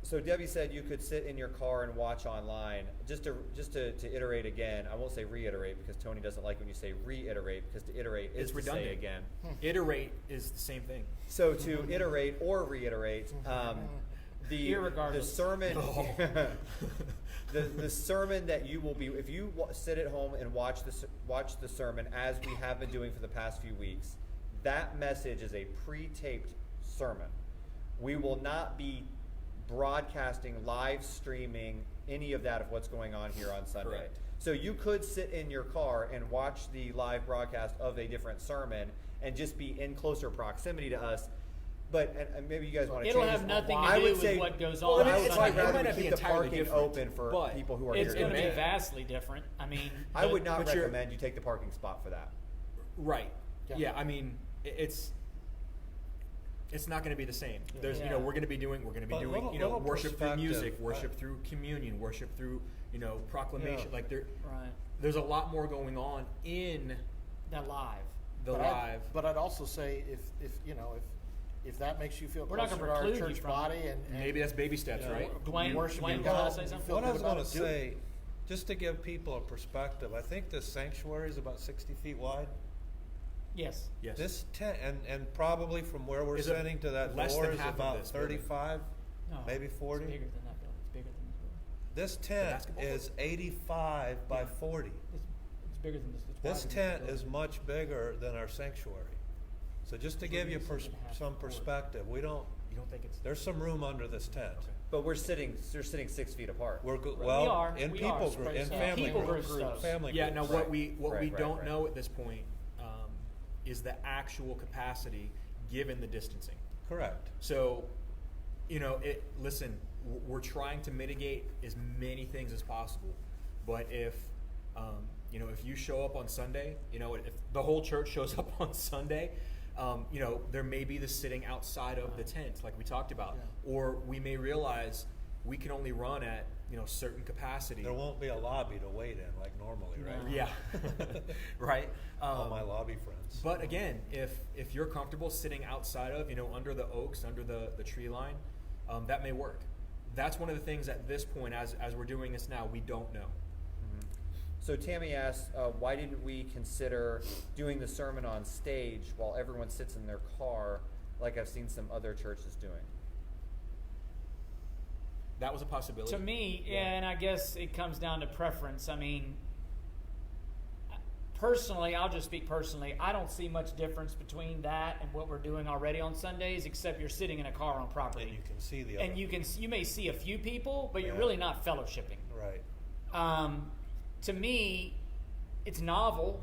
So Debbie said you could sit in your car and watch online. Just to iterate again, I won't say reiterate because Tony doesn't like when you say reiterate, because to iterate is It's to redundant. say again. Iterate is the same thing. So to iterate or reiterate, the Irregardless. sermon, the sermon that you will be, if you sit at home and watch the sermon as we have been doing for the past few weeks, that message is a pre-taped sermon. We will not be broadcasting, live streaming any of that of what's going on here on Sunday. Correct. So you could sit in your car and watch the live broadcast of a different sermon and just be in closer proximity to us. But and maybe you guys want to It'll change have this. nothing to I do would with say, what goes well, on I on would Sunday. probably It rather might not keep be the entirely parking different, open for but people who are It's here going to be today. vastly different. I mean, I would not but you're- recommend you take the parking spot for that. Right. Yeah. Yeah, I mean, it's not going to be the same. There's, Yeah. we're going to be doing, But worship little through perspective, music, worship right. through communion, worship through, proclamation. Yeah. Like right? there's a lot more going on in That live. the But live. But I'd also say if that makes you feel We're not closer gonna to our preclude you church from body and Maybe that's baby steps, Yeah. right? Dwayne, worshiping Dwayne, God, can I say you something? feel What I was good about going to it, do it. say, just to give people a perspective, I think this sanctuary is about 60 feet wide. Yes. Yes. This tent, and probably from where we're Is it sitting to that less door than is half of about this building? 35, No, maybe 40. It's bigger than that building. It's bigger than this building. This tent basketball is 85 by 40. It's bigger than this. It's This wider than tent is building. much bigger than our sanctuary. So just to give you some perspective, we don't. You don't think it's There's some room under this tent. Okay. But we're sitting 6 feet apart. We're go- We well are, in we people are. group, in Spaced out. family People groups, groups, though. family Yeah. groups. Now, what we Right, don't right. know at this point is the actual capacity given the distancing. Correct. So, listen, we're trying to mitigate as many things as possible. But if you show up on Sunday, if the whole church shows up on Sunday, there may be the sitting outside of the tent, like we talked about, Yeah. or we may realize we can only run at certain capacity. There won't be a lobby to wait in like normally, right? No. Yeah, right. All my lobby friends. But again, if you're comfortable sitting outside of, under the oaks, under the tree line, that may work. That's one of the things at this point, as we're doing this now, we don't know. So Tammy asked, why didn't we consider doing the sermon on stage while everyone sits in their car, like I've seen some other churches doing? That was a possibility. To me, Yeah. and I guess it comes down to preference. I mean, personally, I'll just speak personally. I don't see much difference between that and what we're doing already on Sundays, except you're sitting in a car on property, And you can see the other. and you may see a few people, but you're Yeah. really not fellowshipping. Right. To me, it's novel.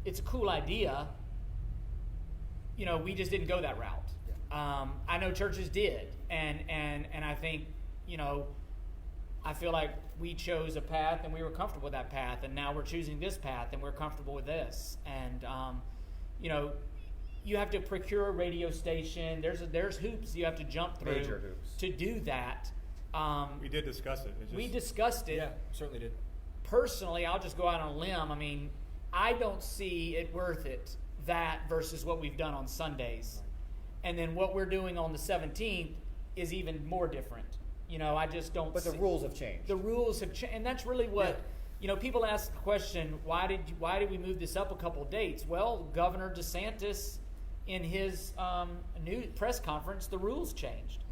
It's a cool idea. We just didn't go that route. I know churches did, and I think, I feel like we chose a path and we were comfortable with that path, and now we're choosing this path and we're comfortable with this. And you have to procure a radio station. There's hoops you have to jump through Major hoops. to do that. We did discuss it. It's We just- discussed it. Yeah, certainly did. Personally, I'll just go out on a limb. I mean, I don't see it worth it, that versus what we've done on Sundays. And then what we're doing on the 17th is even more different. I just don't But the see- rules have changed. The rules have changed. And that's really what, people ask the question, why did we move this up a couple of dates? Well, Governor DeSantis, in his new press conference, the rules changed.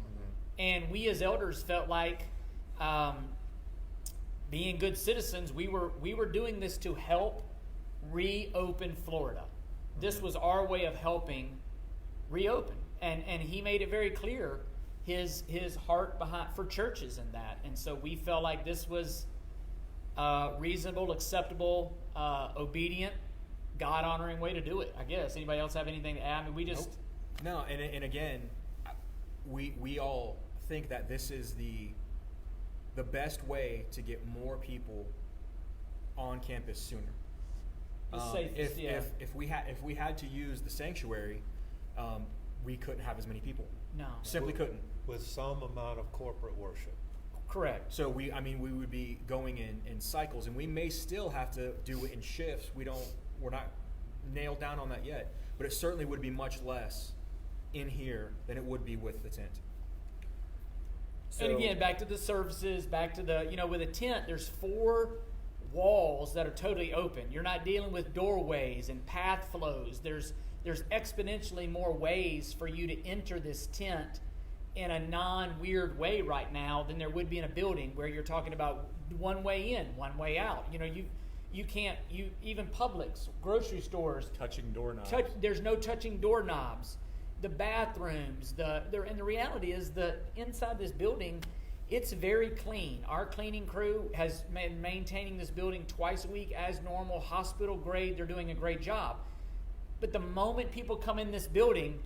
And we as elders felt like, being good citizens, we were doing this to help reopen Florida. This was our way of helping reopen. And he made it very clear his heart behind for churches in that. And so we felt like this was reasonable, acceptable, obedient, God-honoring way to do it, I guess. Anybody else have anything to add? I mean, we just... No, and again, we all think that this is the best way to get more people on campus sooner. The safest, If we had to use the sanctuary, we couldn't have as many people. No. Simply couldn't. With some amount of corporate worship. Correct. So we would be going in cycles, and we may still have to do it in shifts. We're not nailed down on that yet, but it certainly would be much less in here than it would be with the tent. And again, back to the services, back to the, with a tent, there's 4 walls that are totally open. You're not dealing with doorways and path flows. There's exponentially more ways for you to enter this tent in a non-weird way right now than there would be in a building where you're talking about one way in, one way out. You can't, even Publix, grocery stores. Touching doorknobs. There's no touching doorknobs. The bathrooms, and the reality is that inside this building, it's very clean. Our cleaning crew has been maintaining this building twice a week as normal, hospital grade. They're doing a great job. But the moment people come in this building,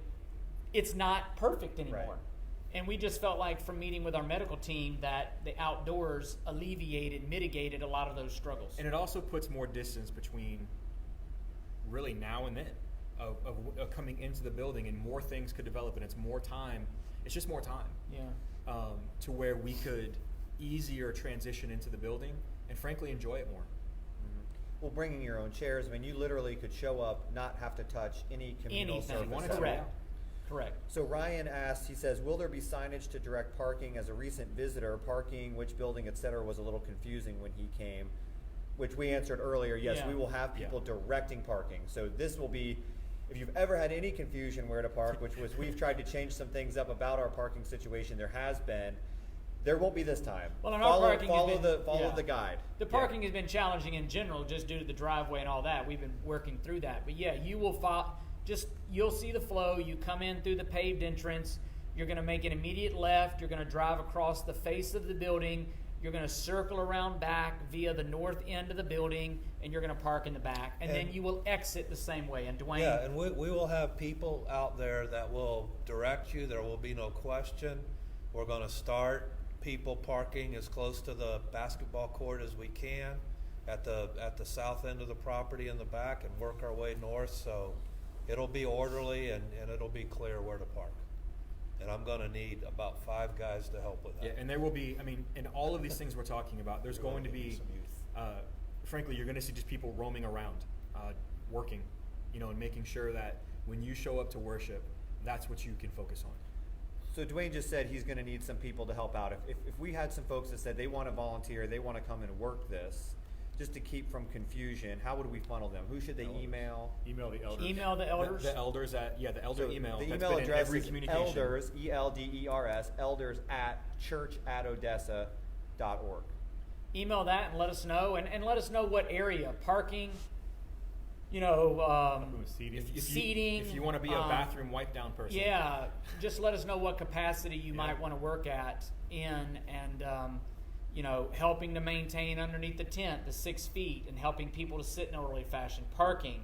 it's not perfect anymore. Right. And we just felt like from meeting with our medical team that the outdoors mitigated a lot of those struggles. And it also puts more distance between really now and then of coming into the building, and more things could develop, and it's more time. It's just more time. Yeah. To where we could easier transition into the building and frankly enjoy it more. Well, bringing your own chairs, I mean, you literally could show up, not have to touch any communal Anything. surface. Wanted to, Correct. Correct. So Ryan asked, he says, will there be signage to direct parking? As a recent visitor, parking, which building, et cetera, was a little confusing when he came, which we answered earlier. Yes, Yeah. we will have people directing parking. So this will be, if you've ever had any confusion where to park, which was, we've tried to change some things up about our parking situation, there has been. There won't be this time. Well, and our parking has follow been- the guide. The parking has been challenging in general just due to the driveway and all that. We've been working through that. But yeah, you will you'll see the flow. You come in through the paved entrance. You're going to make an immediate left. You're going to drive across the face of the building. You're going to circle around back via the north end of the building, and you're going to park in the back. And then you will exit the same way. And Dwayne? Yeah, and we will have people out there that will direct you. There will be no question. We're going to start people parking as close to the basketball court as we can at the south end of the property in the back, and work our way north. So it'll be orderly, and it'll be clear where to park. And I'm going to need about 5 guys to help with that. Yeah, and there will be, in all of these things we're talking about, there's going to be, frankly, you're going to see just people roaming around, working, and making sure that when you show up to worship, that's what you can focus on. So Dwayne just said he's going to need some people to help out. If we had some folks that said they want to volunteer, they want to come and work this, just to keep from confusion, how would we funnel them? Who should they email? Email the elders. Email the elders. The elders the elder So email. The that's email been in address every is communication. elders, ELDERS, elders at church@odessa.org. Email that and let us know. And let us know what area. Parking, Seating. seating. If you want to be a bathroom wipe down person. Yeah, just let us know what capacity you might want to work at and helping to maintain underneath the tent the 6 feet and helping people to sit in an orderly fashion. Parking.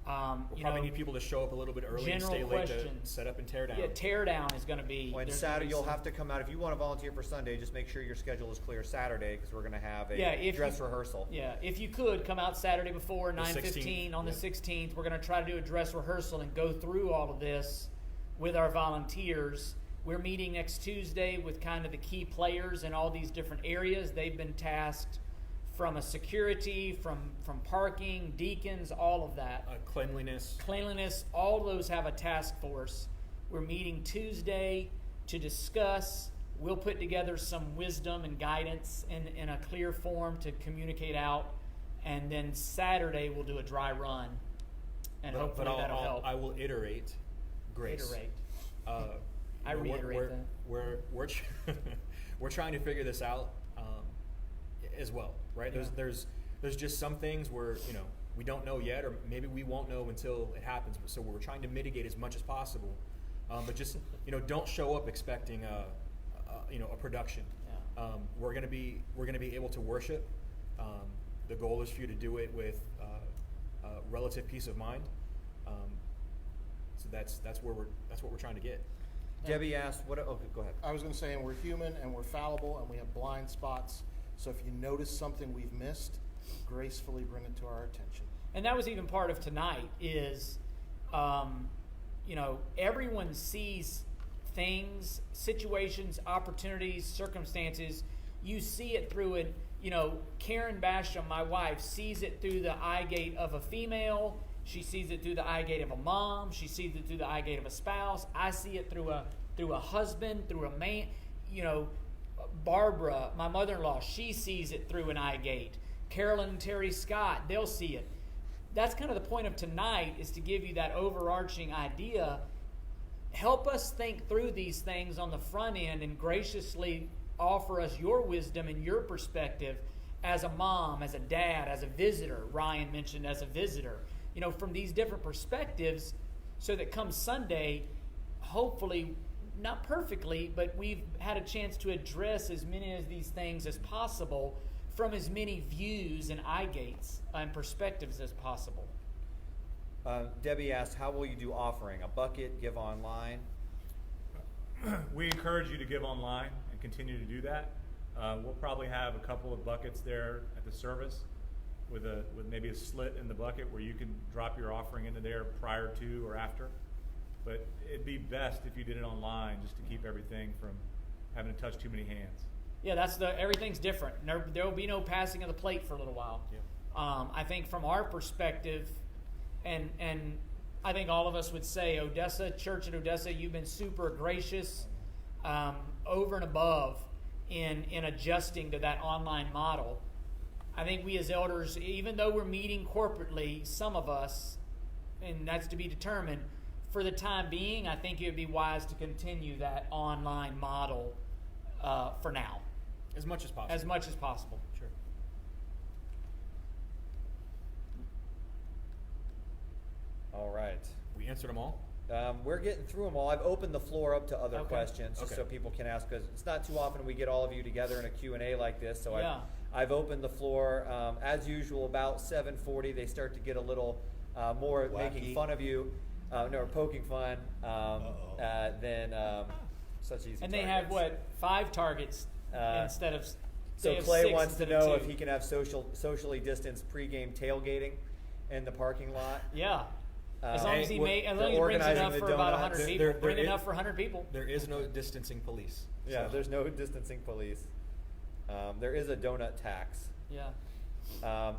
We'll probably need people to show up a little bit early and general stay late to questions. set up and tear down. Yeah, tear down is going to be. When there's gonna Saturday, be you'll some- have to come out. If you want to volunteer for Sunday, just make sure your schedule is clear Saturday, because we're going to have a if dress you- rehearsal. Yeah, if you could come out Saturday before 9:15 on the yeah. 16th, we're going to try to do a dress rehearsal and go through all of this with our volunteers. We're meeting next Tuesday with kind of the key players in all these different areas. They've been tasked from a security, from parking, deacons, all of that. Cleanliness, all those have a task force. We're meeting Tuesday to discuss. We'll put together some wisdom and guidance in a clear form to communicate out. And then Saturday we'll do a dry run. And hopefully that'll help. I will iterate grace. Iterate. I You know, reiterate that. We're trying to figure this out as well, right? Yeah. There's just some things where we don't know yet, or maybe we won't know until it happens. So we're trying to mitigate as much as possible. But just don't show up expecting a production. Yeah. We're gonna be able to worship. The goal is for you to do it with relative peace of mind. So that's what we're trying to get. Debbie asked, "What?" Oh, go ahead. I was going to say, and we're human and we're fallible and we have blind spots. So if you notice something we've missed, gracefully bring it to our attention. And that was even part of tonight is, everyone sees things, situations, opportunities, circumstances. You see it through it. Karen Basham, my wife, sees it through the eye gate of a female. She sees it through the eye gate of a mom. She sees it through the eye gate of a spouse. I see it through a husband, through a man. Barbara, my mother-in-law, she sees it through an eye gate. Carolyn and Terry Scott, they'll see it. That's kind of the point of tonight, is to give you that overarching idea. Help us think through these things on the front end and graciously offer us your wisdom and your perspective as a mom, as a dad, as a visitor. Ryan mentioned as a visitor. From these different perspectives, so that come Sunday, hopefully, not perfectly, but we've had a chance to address as many of these things as possible from as many views and eye gates and perspectives as possible. Debbie asked, "How will you do offering? A bucket? Give online?" We encourage you to give online and continue to do that. We'll probably have a couple of buckets there at the service with maybe a slit in the bucket where you can drop your offering into there prior to or after. But it'd be best if you did it online, just to keep everything from having to touch too many hands. Yeah, everything's different. There will be no passing of the plate for a little while. Yeah. I think from our perspective, and I think all of us would say, Church at Odessa, you've been super gracious, over and above in adjusting to that online model. I think we as elders, even though we're meeting corporately, some of us, and that's to be determined, for the time being, I think it would be wise to continue that online model for now. As much as possible. As much as possible. Sure. All right. We answered them all? We're getting through them all. I've opened the floor up to other Okay. questions, just Okay. so people can ask, because it's not too often we get all of you together in a Q&A like this. So Yeah. I've opened the floor. As usual, about 7:40, they start to get a little more making Wacky. fun of you, or poking fun, than such easy And they targets. have, 5 targets instead of... So they have Clay 6 wants to instead of know 2. if he can have socially distanced pregame tailgating in the parking lot. Yeah. As long Hey, as he what- as they're long as he brings organizing enough the for about donuts. 100 people. There Bring is- enough for 100 people. There is no distancing police. Yeah, So- there's no distancing police. There is a donut tax. Yeah.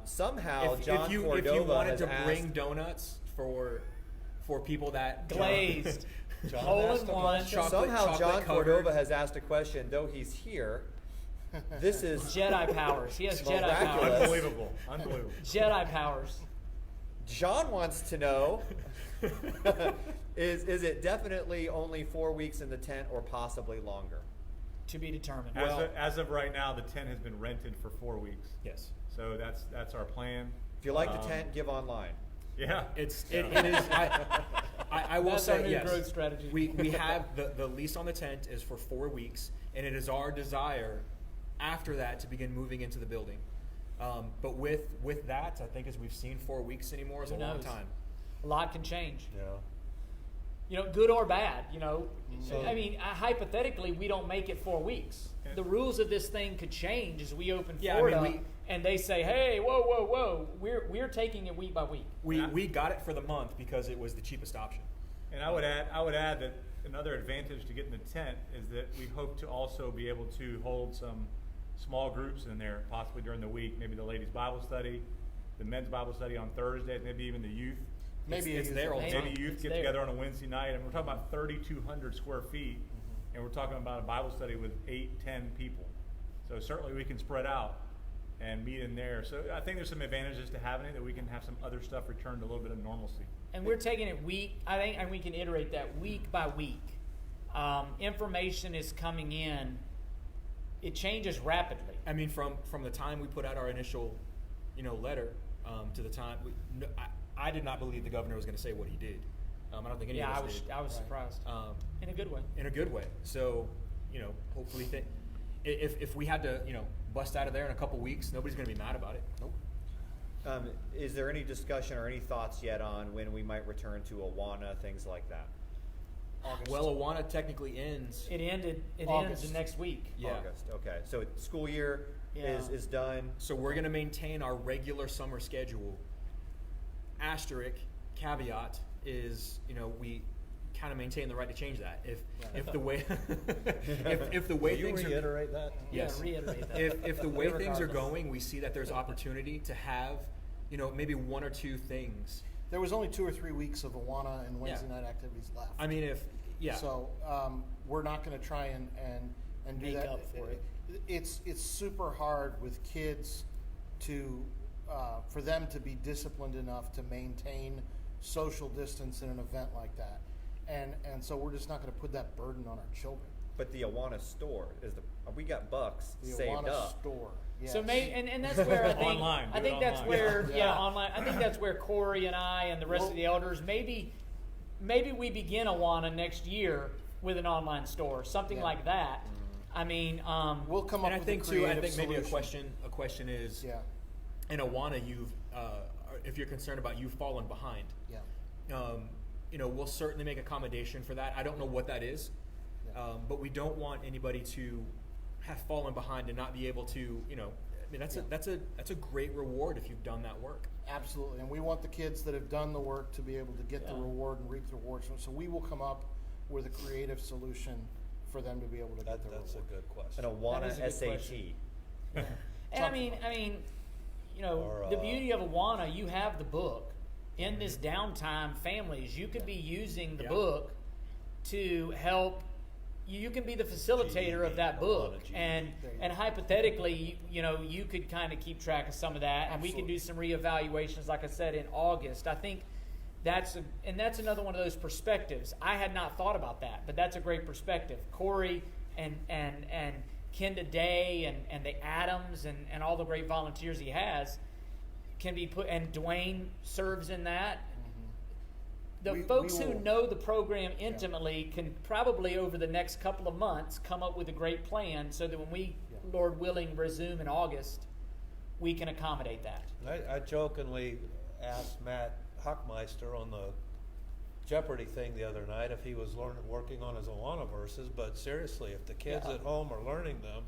Somehow, If John you Cordova wanted has to asked, bring donuts for people that Glazed. John Hole asked in a one. question. somehow John chocolate Cordova covered. has asked a question, though he's here. This is Jedi powers. He has Jedi Miraculous. powers. Unbelievable. Unbelievable. Jedi powers. John wants to know: is it definitely only 4 weeks in the tent, or possibly longer? To be determined. As of right now, the tent has been rented for 4 weeks. Yes. So that's our plan. If you like the tent, give online. Yeah. It is. I will That's say our new yes. growth strategy. We have the lease on the tent is for 4 weeks, and it is our desire after that to begin moving into the building. But with that, I think as we've seen, 4 weeks anymore is Who a long knows? time. A lot can change. Yeah. Good or bad. So- I mean, hypothetically, we don't make it 4 weeks. Yeah. The rules of this thing could change as we open Yeah, I Florida, mean, and they say, "Hey, whoa, we're taking it week by week." We got it for the month because it was the cheapest option. And I would add that another advantage to getting the tent is that we hope to also be able to hold some small groups in there, possibly during the week. Maybe the ladies' Bible study, the men's Bible study on Thursdays, maybe even the youth. Maybe it's a there user- all the Maybe. time. Maybe youth It's get there. together on a Wednesday night, and we're talking about 3,200 square feet, and we're talking about a Bible study with 8-10 people. So certainly we can spread out and meet in there. So I think there's some advantages to having it, that we can have some other stuff return to a little bit of normalcy. And we're taking it I think, and we can iterate that week by week. Information is coming in. It changes rapidly. I mean, from the time we put out our initial, letter to the time I did not believe the governor was going to say what he did. I don't think any Yeah, of us did. I was Right. surprised. In a good way. In a good way. So, hopefully, if we had to, bust out of there in a couple weeks, nobody's going to be mad about it. Nope. Is there any discussion or any thoughts yet on when we might return to Awana, things like that? August. Well, Awana technically ends. It ends August. next week. Yeah. August, okay. So school year is done. So we're going to maintain our regular summer schedule. Asterisk, caveat is, we kind of maintain the right to change that. If the way if the way Will you things are reiterate that? yes. Yeah, reiterate that. If the way things are Regardless. going, we see that there's opportunity to have, maybe one or two things. There was only 2 or 3 weeks of Awana and Wednesday night activities left. I mean, So we're not going to try and do Make that. up for it. It's super hard with kids to for them to be disciplined enough to maintain social distance in an event like that, and so we're just not going to put that burden on our children. But the Awana store we got bucks The saved Awana up. store. Yes. So and that's where I think Online, do I it think that's online. where Yeah. online. I think that's where Corey and I and the rest of the elders maybe we begin Awana next year with an online store, something Yeah. like that. I mean, we'll come up and I with think a too. I creative think maybe solution. a question is, Yeah. in Awana, if you're concerned about you falling behind, Yeah. we'll certainly make accommodation for that. I don't know what that is, Yeah. but we don't want anybody to have fallen behind and not be able to, that's a great reward if you've done that work. Absolutely, and we want the kids that have done the work to be able to get the Yeah. reward and reap the rewards. So we will come up with a creative solution for them to be able to get the That's a reward. good question. An Awana That is a good SAT. question. And I mean, Or, the beauty of Awana, you have the book. In this downtime, families, you could be using the Yeah. book to help. You can be the facilitator of that book, Awana GED. and There you and go. hypothetically, you could kind of keep track of some of that, and we can Absolutely. do some reevaluations, like I said, in August. I think that's another one of those perspectives. I had not thought about that, but that's a great perspective. Corey and Kenda Day and the Adams and all the great volunteers he has can be put, and Dwayne serves in that. The We folks who will- know the program intimately can probably over the next couple of months come up with a great plan so that when we, Yeah. Lord willing, resume in August, we can accommodate that. I jokingly asked Matt Huckmeister on the Jeopardy thing the other night if he was working on his Awana verses, but seriously, if the kids Yeah. at home are learning them,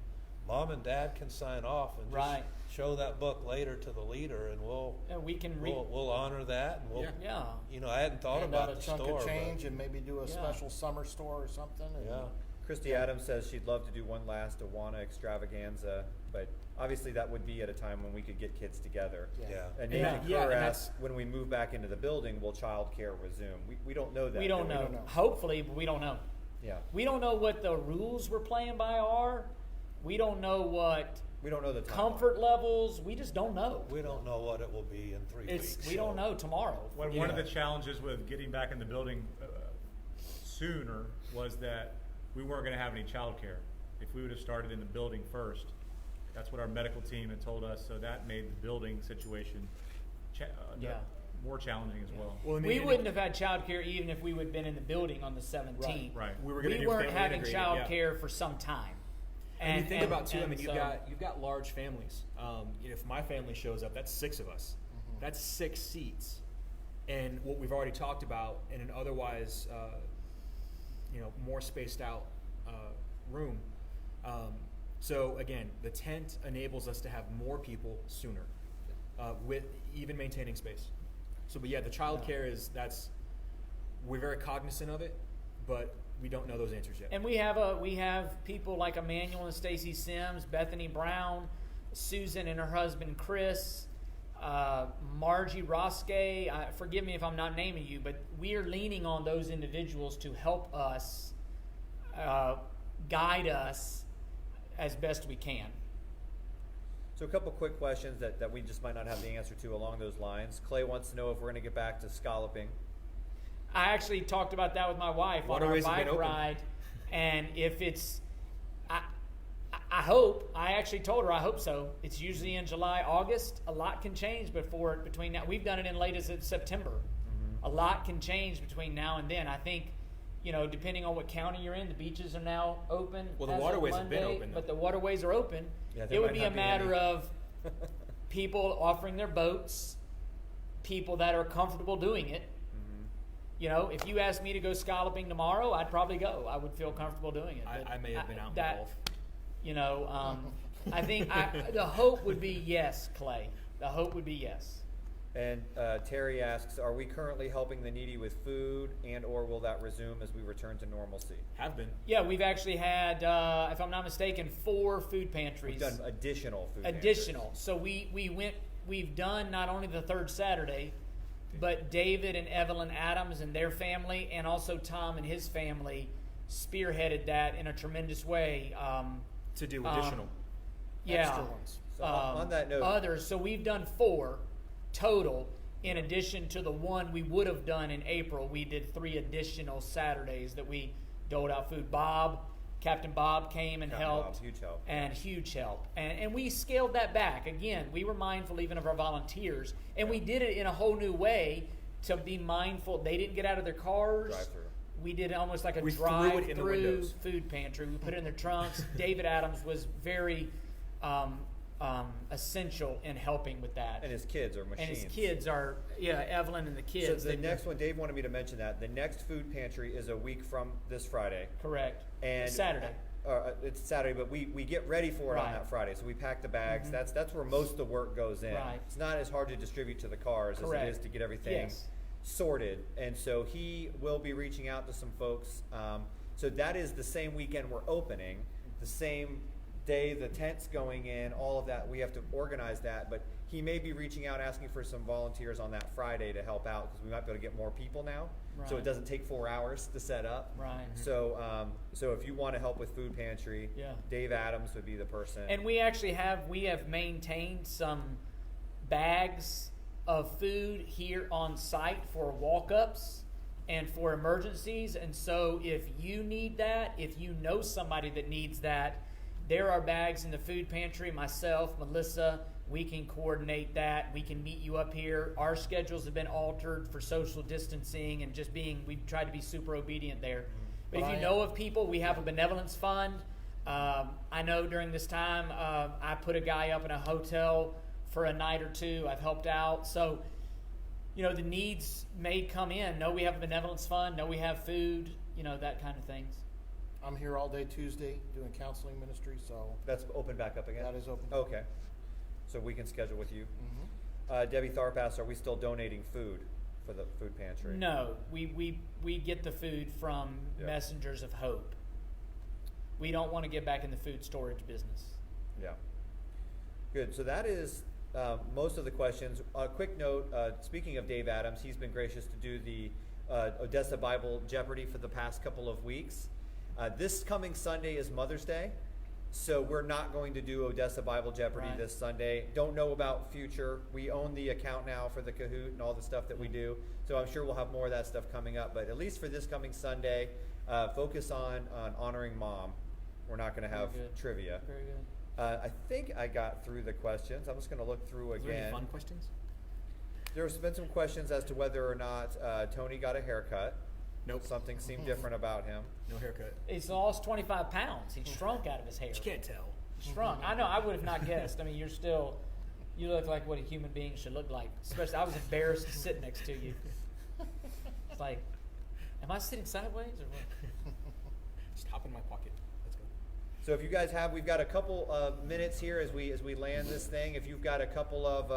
mom and dad can sign off and just Right. show that book later to the leader, and we'll And we can we'll honor that, and we'll yeah. I hadn't thought Hand about out a the chunk store, of change but and maybe do a Yeah. special summer store or something. And yeah. Christy Adams says she'd love to do one last Awana extravaganza, but obviously that would be at a time when we could get kids together. Yeah. And Yeah. Nathan Yeah, Kerr and asked, when we move back into the building, will childcare resume? We don't know that. We don't do know. don't know. Hopefully, but we don't know. Yeah. We don't know what the rules we're playing by are. We don't know what We don't know the timeline. comfort levels. We just don't know. We don't know what it will be in 3 weeks. We don't know tomorrow. One of Yeah. the challenges with getting back in the building sooner was that we weren't going to have any childcare. If we would have started in the building first, that's what our medical team had told us. So that made the building situation Yeah. more challenging as well. Well, I mean, We and wouldn't have had childcare even if we would have been in the building on the 17th. Right. We were going to We do weren't family having integrated, yeah. childcare for some time. And you think about too. I and mean, so- you've got large families. If my family shows up, that's 6 of us. That's 6 seats, and what we've already talked about in an otherwise, more spaced out room. So again, the tent enables us to have more people sooner, with even maintaining space. So, but yeah, the childcare we're very cognizant of it, but we don't know those answers yet. And we have people like Emmanuel and Stacy Sims, Bethany Brown, Susan and her husband Chris, Margie Roske. Forgive me if I'm not naming you, but we are leaning on those individuals to help us, guide us as best we can. So a couple quick questions that we just might not have the answer to along those lines. Clay wants to know if we're going to get back to scalloping. I actually talked about that with my wife on our Waterways have been bike open. ride, and if it's, I hope. I actually told her I hope so. It's usually in July, August. A lot can change between now. We've done it in late as September, a lot can change between now and then. I think, depending on what county you're in, the beaches are now open. Well, the as of waterways have been Monday, open, though. but the waterways are open. Yeah, there It would might be not a be matter any. of people offering their boats, people that are comfortable doing it. If you asked me to go scalloping tomorrow, I'd probably go. I would feel comfortable doing it. But I may have been out in that, the Gulf. I think the hope would be yes, Clay. The hope would be yes. And Terry asks, are we currently helping the needy with food and or will that resume as we return to normalcy? Have been. Yeah, we've actually had, if I'm not mistaken, 4 food pantries. We've done additional food Additional. So we've done not only the third Saturday, but David and Evelyn Adams and their family, and also Tom and his family spearheaded that in a tremendous way. To do additional. Yeah. Extra ones. So on that note, others. So we've done 4 total. In addition to the one we would have done in April, we did 3 additional Saturdays that we doled out food. Captain Bob came and Captain helped. Bob's huge help. And huge help. And we scaled that back. Again, we were mindful even of our volunteers. And we did it in a whole new way to be mindful. They didn't get out of their cars. Drive-through. We did almost like a We threw it in the drive-through windows. food pantry. We put it in their trunks. David Adams was very essential in helping with that. And his kids are machines. And his kids are, Evelyn and the kids. So the they- next one, Dave wanted me to mention that. The next food pantry is a week from this Friday. Correct. And Saturday. It's Saturday, but we get ready for it on Right. that Friday. So we pack the bags. That's where most of the work goes in. Right. It's not as hard to distribute to the cars as Correct. it is to get everything Yes. sorted. And so he will be reaching out to some folks. So that is the same weekend we're opening, the same day the tent's going in, all of that. We have to organize that, but he may be reaching out asking for some volunteers on that Friday to help out because we might be able to get more people now. So it Right. doesn't take 4 hours to set up. Right. So if you want to help with food pantry, Yeah. Dave Adams would be the person. And we actually have maintained some bags of food here on site for walk-ups and for emergencies. And so if you need that, if you know somebody that needs that, there are bags in the food pantry. Myself, Melissa, we can coordinate that. We can meet you up here. Our schedules have been altered for social distancing and we've tried to be super obedient there. But if you know of people, we have a benevolence fund. I know during this time, I put a guy up in a hotel for a night or 2. I've helped out. So, the needs may come in. Know we have a benevolence fund. Know we have food, that kind of things. I'm here all day Tuesday doing counseling ministry, so That's open back up again? that is open. Okay. So we can schedule with you. Mhm. Debbie Tharp asks, are we still donating food for the food pantry? No, we get the food from Yeah. Messengers of Hope. We don't want to get back in the food storage business. Yeah. Good. So that is most of the questions. A quick note, speaking of Dave Adams, he's been gracious to do the Odessa Bible Jeopardy for the past couple of weeks. This coming Sunday is Mother's Day, so we're not going to do Odessa Bible Jeopardy Right. this Sunday. Don't know about future. We own the account now for the Kahoot and all the stuff that we do, so I'm sure we'll have more of that stuff coming up. But at least for this coming Sunday, focus on honoring Mom. We're not going to have Very good. trivia. Very good. I think I got through the questions. I'm just going to look through Is there any again. fun questions? There's been some questions as to whether or not Tony got a haircut. Nope. Something seemed different about him. No haircut. He's lost 25 pounds. He's shrunk out of his hair. You can't tell. Shrunk. I know. I would have not guessed. I mean, you look like what a human being should look like. Especially, I was embarrassed to sit next to you. It's like, am I sitting sideways or what? Just hop in my pocket. Let's go. So if you guys have, we've got a couple of minutes here as we land this thing. If you've got a couple of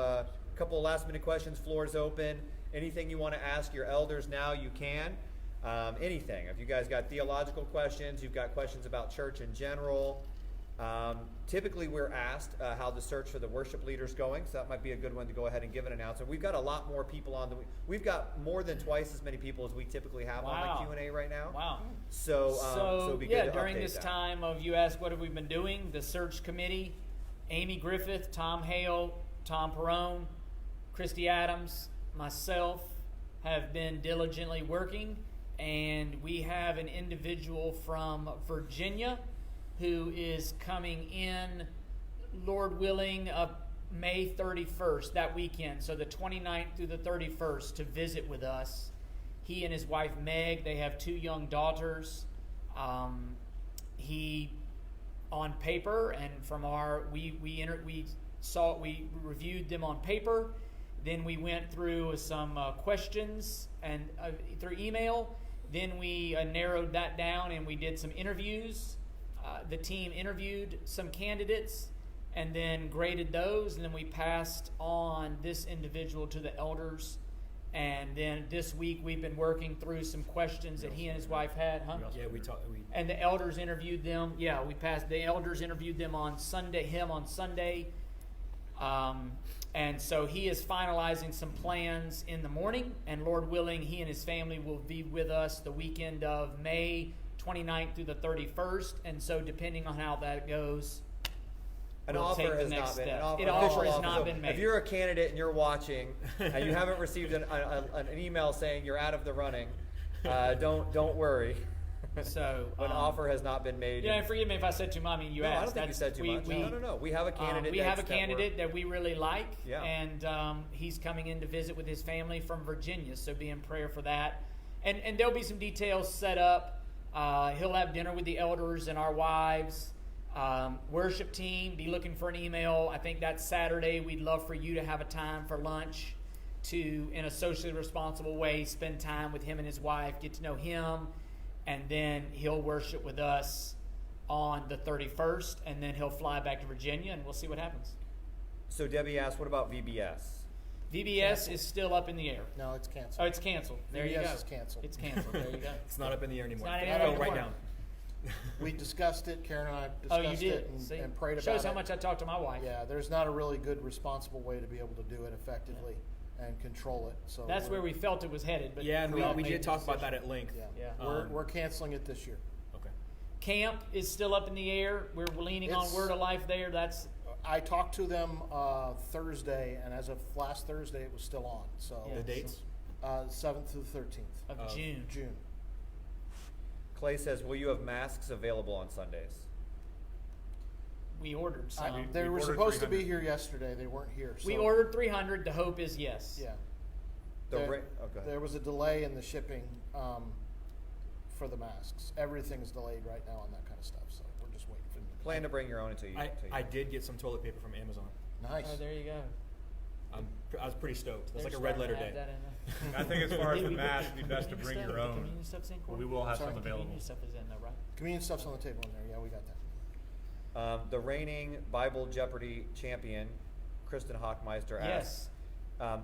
last minute questions, floor's open. Anything you want to ask your elders now, you can. Anything. If you guys got theological questions, you've got questions about church in general. Typically, we're asked how the search for the worship leader's going, so that might be a good one to go ahead and give an announcement. We've got a lot more people on we've got more than twice as many people as we typically have on Wow. the Q&A right now. Wow. So it'd be good to during update this that. time of you ask what have we been doing, the search committee, Amy Griffith, Tom Hale, Tom Perrone, Christy Adams, myself have been diligently working, and we have an individual from Virginia who is coming in, Lord willing, May 31st, that weekend, so the 29th through the 31st, to visit with us. He and his wife Meg, they have 2 young daughters. He, on paper, and from our we reviewed them on paper. Then we went through some questions and through email. Then we narrowed that down and we did some interviews. The team interviewed some candidates and then graded those. And then we passed on this individual to the elders. And then this week we've been working through some questions that he and his wife had. Huh? Yeah, we talked. And the elders interviewed them. Yeah, we passed. The elders interviewed them on Sunday. Him on Sunday. And so he is finalizing some plans in the morning, and Lord willing, he and his family will be with us the weekend of May 29th through the 31st. And so depending on how that goes, An we'll offer take the has next not been. step. An An official offer has offer. not So been made. If you're a candidate and you're watching and you haven't received an email saying you're out of the running, don't worry. So An offer has not been made. Yeah, and forgive me if I said too much. I mean, you No, asked. I don't think you said too much. No. We have a candidate. We have a candidate that we really like, Yeah. and he's coming in to visit with his family from Virginia. So be in prayer for that, and there'll be some details set up. He'll have dinner with the elders and our wives. Worship team, be looking for an email. I think that's Saturday. We'd love for you to have a time for lunch to, in a socially responsible way, spend time with him and his wife, get to know him. And then he'll worship with us on the 31st, and then he'll fly back to Virginia, and we'll see what happens. So Debbie asked, what about VBS? VBS is still up in the air. No, it's canceled. Oh, it's canceled. There you go. VBS is canceled. It's canceled. There you go. It's not up in the air anymore. It's not It in the fell air right anymore. down. We discussed it. Karen and I Oh, discussed you did. it See? and prayed about Shows it. how much I talked to my wife. Yeah, there's not a really good, responsible way to be able to do it effectively and control it. So That's where we felt it was headed. But Yeah, and all we made did the talk about decision. that at length. Yeah, Yeah. we're canceling it this year. Okay. Camp is still up in the air. We're leaning on It's- Word of Life there. That's I talked to them Thursday, and as of last Thursday, it was still on. So Yeah. The dates? 7th through the 13th of Of June. June. Clay says, will you have masks available on Sundays? We ordered some. They we were ordered supposed to be 300. here yesterday. They weren't here. So, We ordered 300. The hope is yes. Yeah. The There- ra- oh, go ahead. There was a delay in the shipping for the masks. Everything's delayed right now on that kind of stuff. So we're just waiting for them to Plan to bring your own until you. I did get some toilet paper from Amazon. Nice. Oh, there you go. I was pretty stoked. It was They're like a red starting letter to have day. that in there. I think as far as the Did we put mask, it'd be best to communion bring stuff? your The own. communion stuff's in, But Corey? we will have Sorry? some The available. communion stuff is in though, right? Communion stuff's on the table in there. Yeah, we got that. The reigning Bible Jeopardy champion, Kristen Hockmeister asks,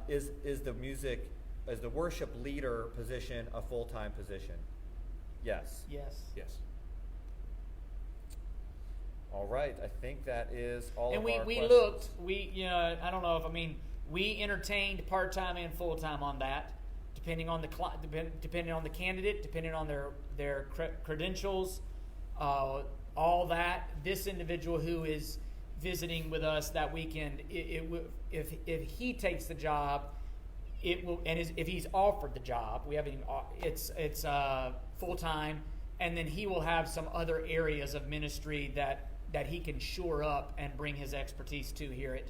Yes. is the worship leader position a full-time position? Yes. Yes. Yes. All right. I think that is all And of we our questions. looked, I don't know if, we entertained part-time and full-time on that, depending on the depending on the candidate, depending on their credentials, all that. This individual who is visiting with us that weekend, if he takes the job, it will, and if he's offered the job, we haven't even, it's full-time, and then he will have some other areas of ministry that he can shore up and bring his expertise to here at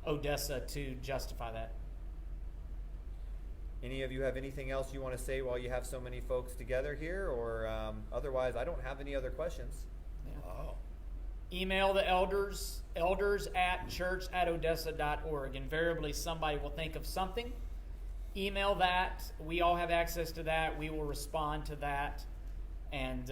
Odessa to justify that. Any of you have anything else you want to say while you have so many folks together here, or otherwise, I don't have any other questions. Yeah. Wow. Email the elders at church@odessa.org. Invariably, somebody will think of something. Email that. We all have access to that. We will respond to that. And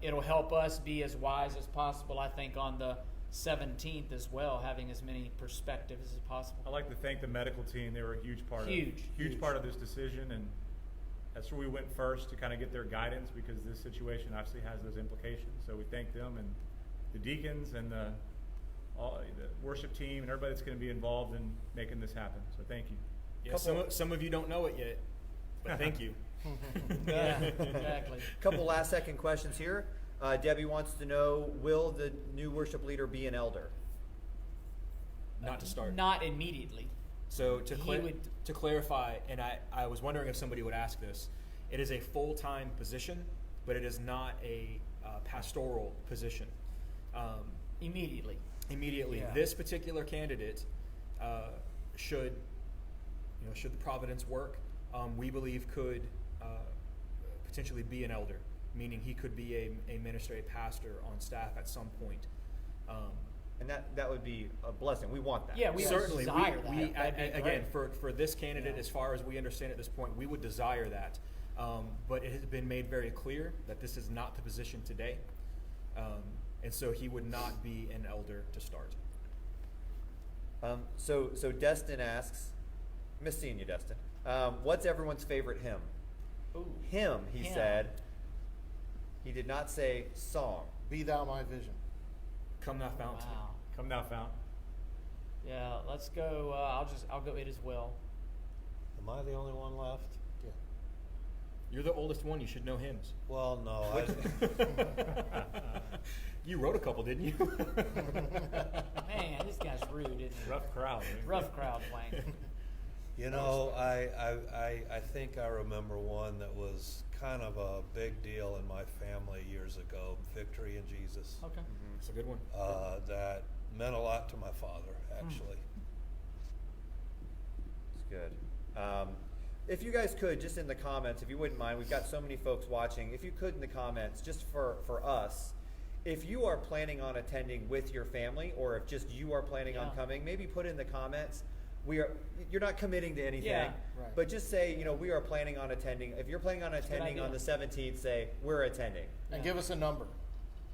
it'll help us be as wise as possible, I think, on the 17th as well, having as many perspectives as possible. I'd like to thank the medical team. They were a huge part Huge. part of this decision, and that's where we went first to kind of get their guidance, because this situation obviously has those implications. So we thank them and the deacons and the worship team and everybody that's going to be involved in making this happen. So thank you. Yeah, some of you don't know it yet, but thank you. Yeah, exactly. Couple last second questions here. Debbie wants to know, will the new worship leader be an elder? Not to start. Not immediately. So He to clarify, and I was wondering if somebody would ask this, it is a full-time position, but it is not a pastoral position. Immediately. Immediately, Yeah. this particular candidate should the providence work, we believe could potentially be an elder, meaning he could be a minister, a pastor on staff at some point. And that would be a blessing. We want that. Yeah, we Certainly, desire that. That'd be again, great. for this candidate, Yeah. as far as we understand at this point, we would desire that. But it has been made very clear that this is not the position today. And so he would not be an elder to start. So Destin asks, miss seeing you, Destin. What's everyone's favorite hymn? Ooh, Hymn, he hymn. said. He did not say song. Be thou my vision. Come thou fount. Wow. Come now, Fount. Yeah, let's go. I'll go it as well. Am I the only one left? Yeah. You're the oldest one. You should know hymns. Well, no. You wrote a couple, didn't you? Man, this guy's rude, isn't he? Rough crowd. Right? Rough crowd, Wayne. You know, I think I remember one that was kind of a big deal in my family years ago, Victory in Jesus. Okay. It's a good one. That meant a lot to my father, actually. It's good. If you guys could, just in the comments, if you wouldn't mind, we've got so many folks watching. If you could in the comments, just for us, if you are planning on attending with your family, or if just you are planning on Yeah. coming, maybe put in the comments. You're not committing to anything, Yeah. Right. but just say, we are planning on attending. If you're planning on attending on the idea. 17th, say we're attending. And Yeah. give us a number.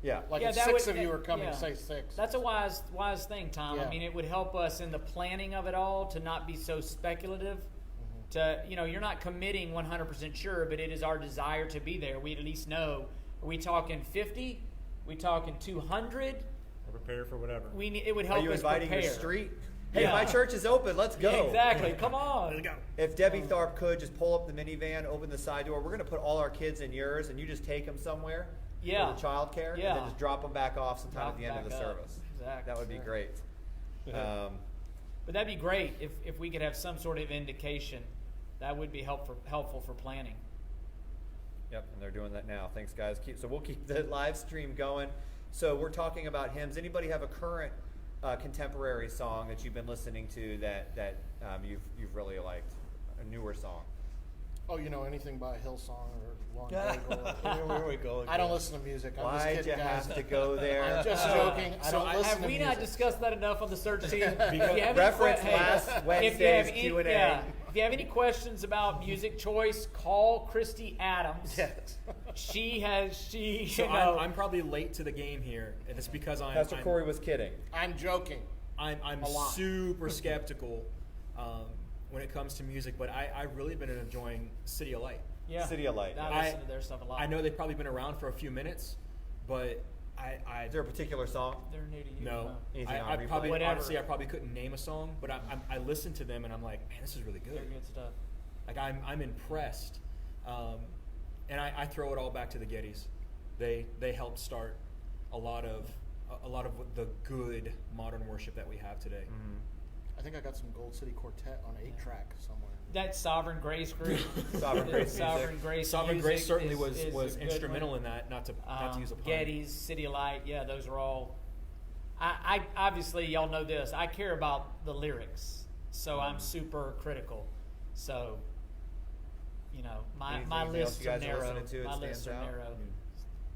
Yeah. Like Yeah, if that 6 would- of you are coming, yeah. say 6. That's a wise thing, Tom. Yeah. I mean, it would help us in the planning of it all to not be so speculative. Mm-hmm. To you're not committing 100% sure, but it is our desire to be there. We at least know. Are we talking 50? We talking 200? We're prepared for whatever. It would help Are you us inviting prepare. your street? Hey, Yeah. my church is open. Let's go. Yeah, exactly. Come on. Let's go. If Debbie Tharp could just pull up the minivan, open the side door, we're going to put all our kids in yours, and you just take them somewhere Yeah. for the child care, and Yeah. then just drop them back off sometime Drop at the end of the back up. service. Exactly. That would be Sure. great. But that'd be great if we could have some sort of indication. That would be helpful for planning. Yep, and they're doing that now. Thanks, guys. So we'll keep the live stream going. So we're talking about hymns. Anybody have a current contemporary song that you've been listening to that you've really liked? A newer song? Oh, anything by Hillsong or Long Here Bagel. we go. I don't again. listen to music. I'm just Why'd kidding, you guys. have to go there? I'm just joking. I So don't I- listen Have to we music. not discussed that enough on the search team? If you have Reference any last if you have Wednesday's any- Q&A. yeah, if you have any questions about music choice, call Christy Adams. Yes. So I'm probably late to the game here, and it's because Pastor Corey was kidding. I'm joking. I'm A lot. super skeptical when it comes to music, but I've really been enjoying City of Light. Yeah. City of Light. I listen to their stuff a lot. I know they've probably been around for a few minutes, but I Is there a particular song? They're new to you. no. Anything on I replay? probably Whatever. honestly I probably couldn't name a song, but I listen to them and I'm like, man, this is really They're good. good stuff. Like I'm impressed, and I throw it all back to the Gettys. They helped start a lot of the good modern worship that we have today. I think I got some Gold City Quartet on 8-track somewhere. That Sovereign Grace group. Sovereign Grace music. Sovereign Grace. Sovereign music Grace certainly is was a good instrumental one. in that. Not to use a pun. Getty's, City of Light, yeah, those are all. I obviously y'all know this. I care about the lyrics, so I'm super critical. So, my Anything else lists you are guys are narrow. listening to that My lists stands are out? narrow.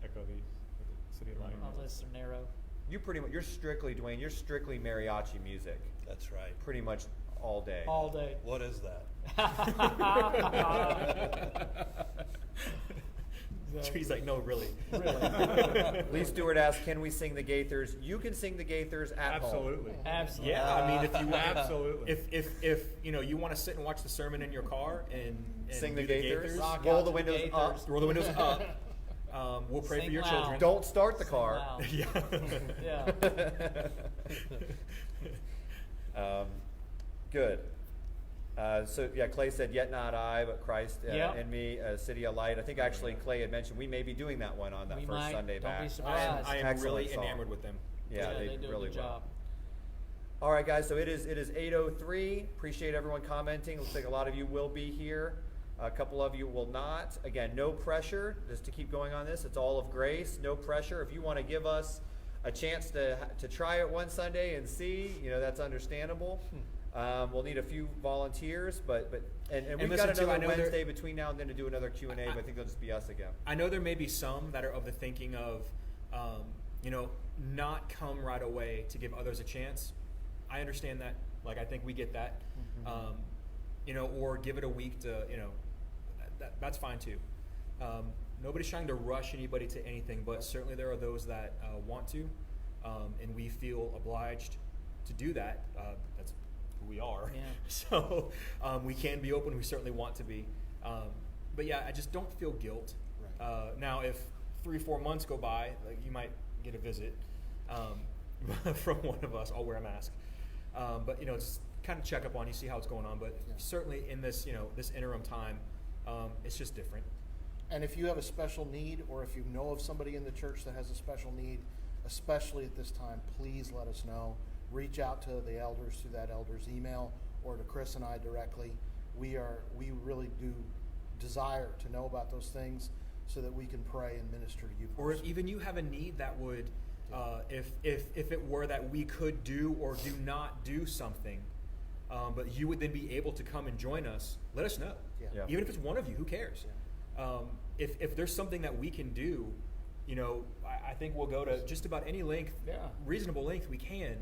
Echo these with the City of Light. My lists are narrow. You're strictly, Dwayne, you're strictly mariachi music. That's right. Pretty much all day. All day. What is that? He's like, no, really. Lee Stewart asked, can we sing the Gaithers? You can sing the Gaithers at home. Absolutely. Absolutely. Yeah, I mean, if you want, Absolutely. if you want to sit and watch the sermon in your car and Sing do the Gaithers. Rock Roll out the to windows Gaithers. up. roll the windows up. We'll pray Sing for your loud. children. Don't start the Sing car. loud. Yeah. Yeah. Good. So yeah, Clay said, "Yet not I, but Christ Yeah. in me." City of Light. I think actually Clay had mentioned we may be doing that one on that We first might. Sunday Don't back. be I surprised. am Excellent really song. enamored with them. Yeah, they do really a good will. job. All right, guys. So it is 8:03. Appreciate everyone commenting. Looks like a lot of you will be here. A couple of you will not. Again, no pressure. Just to keep going on this, it's all of grace. No pressure. If you want to give us a chance to try it one Sunday and see, that's understandable. We'll need a few volunteers, but we've got listen, too, I another know there- Wednesday between now and then to do another Q&A, but I think it'll just be us again. I know there may be some that are of the thinking of, not come right away to give others a chance. I understand that. Like, I think we get that. Or give it a week to, that's fine too. Nobody's trying to rush anybody to anything, but certainly there are those that want to, and we feel obliged to do that. That's who we are. Yeah. So we can be open. We certainly want to be. But yeah, I just don't feel guilt. Right. Now, if 3 or 4 months go by, like, you might get a visit from one of us. I'll wear a mask. But just kind of check up on you, see how it's going on. But Yeah. certainly in this, this interim time, it's just different. And if you have a special need, or if you know of somebody in the church that has a special need, especially at this time, please let us know. Reach out to the elders through that elder's email, or to Chris and I directly. We really do desire to know about those things so that we can pray and minister to you. Or if personally. even you have a need that would, if it were that we could do or do not do something, but you would then be able to come and join us, let us know. Yeah. Yeah. Even if it's one of you, who cares? If there's something that we can do, I think we'll go to just about any length, Yeah. reasonable length we can,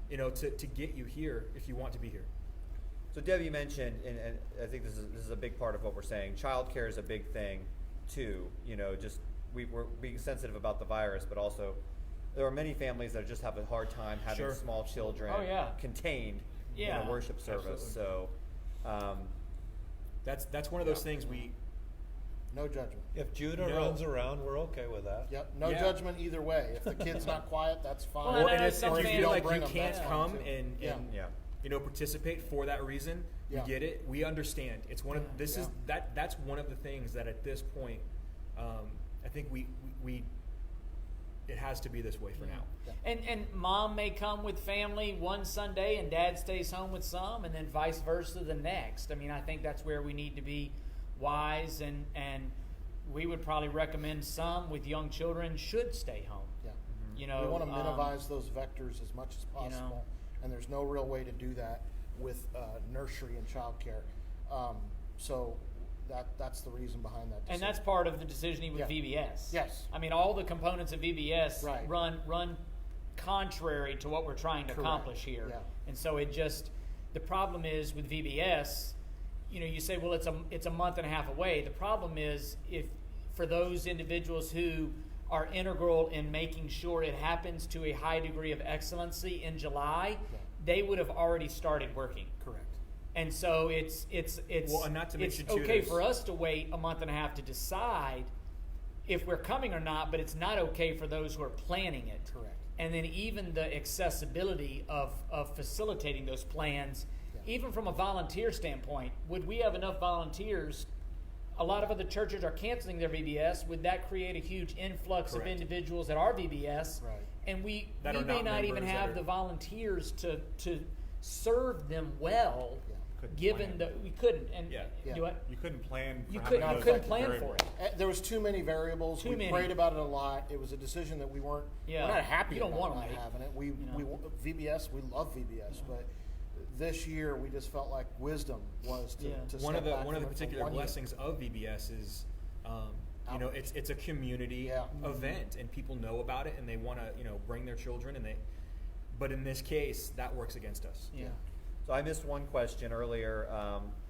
to get you here if you want to be here. So Debbie mentioned, and I think this is a big part of what we're saying, childcare is a big thing too. We're being sensitive about the virus, but also there are many families that just have a hard time having Sure. small children Oh, yeah. contained in Yeah. a worship service. Absolutely. So That's one of those things No judgment. If Judah No. runs around, we're okay with that. Yep. No Yeah. judgment either way. If the kid's not quiet, that's fine. Well, I know if some you fans- feel like bring you 'em, can't that's fine, come too. and yeah. participate for that reason, Yeah. we get it. We understand. It's one of this is Yeah. that's one of the things that at this point, I think we it has to be this way for now. And mom may come with family one Sunday and dad stays home with some, and then vice versa the next. I mean, I think that's where we need to be wise, and we would probably recommend some with young children should stay home. Yeah. We want to minimize those vectors as much as possible, and there's no real way to do that with nursery and childcare. So that's the reason behind that decision. And that's part of the decision with Yeah. VBS. Yes. I mean, all the components of VBS Right. run contrary to what we're trying to Correct. accomplish here. Yeah. And so the problem is with VBS, you say, well, it's a month and a half away. The problem is if for those individuals who are integral in making sure it happens to a high degree of excellency in July, they would have already started working. Correct. And so it's Well, and not to it's mention, too, okay there's- for us to wait a month and a half to decide if we're coming or not, but it's not okay for those who are planning it. Correct. And then even the accessibility of facilitating those plans, Yeah. even from a volunteer standpoint, would we have enough volunteers? A lot of other churches are canceling their VBS. Would that create a huge influx of Correct. individuals at our VBS? Right. And we That are may not not even members that have are- the volunteers to serve them well, Yeah. Couldn't given plan. that we couldn't. And Yeah. Yeah. do what? You couldn't plan. You for how couldn't. many You of couldn't those plan variables. for it. There was too many variables. Too we many. prayed about it a lot. It was a decision that we weren't. Yeah. We're not happy You don't about wanna not wait, having it. We know. VBS. We love VBS, but this year we just felt like wisdom was to, Yeah. to One step of the back one of the from it for particular 1 year. blessings of VBS is, it's a community Yeah. event, and people know about it, and they want to bring their children, but in this case, that works against us. Yeah. So I missed one question earlier.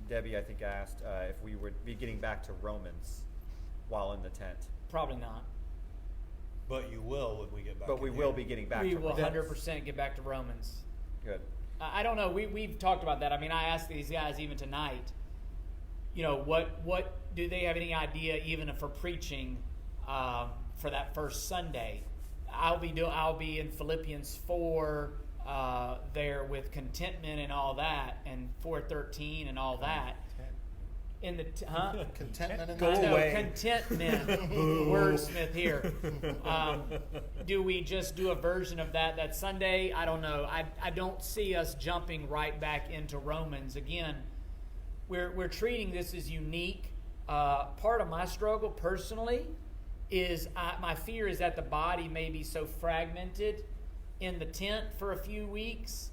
Debbie, I think, asked if we would be getting back to Romans while in the tent. Probably not. But you will when we get back. But we in will here. be getting back We to will Romans. 100% get back to Romans. Good. I don't know. We've talked about that. I mean, I asked these guys even tonight. What do they have any idea even for preaching for that first Sunday? I'll be in Philippians 4 there with contentment and all that, and 4:13 and all that. In the Contentment in Go I the know, away. contentment. Wordsmith here. Do we just do a version of that Sunday? I don't know. I don't see us jumping right back into Romans again. We're treating this as unique. Part of my struggle personally is my fear is that the body may be so fragmented in the tent for a few weeks.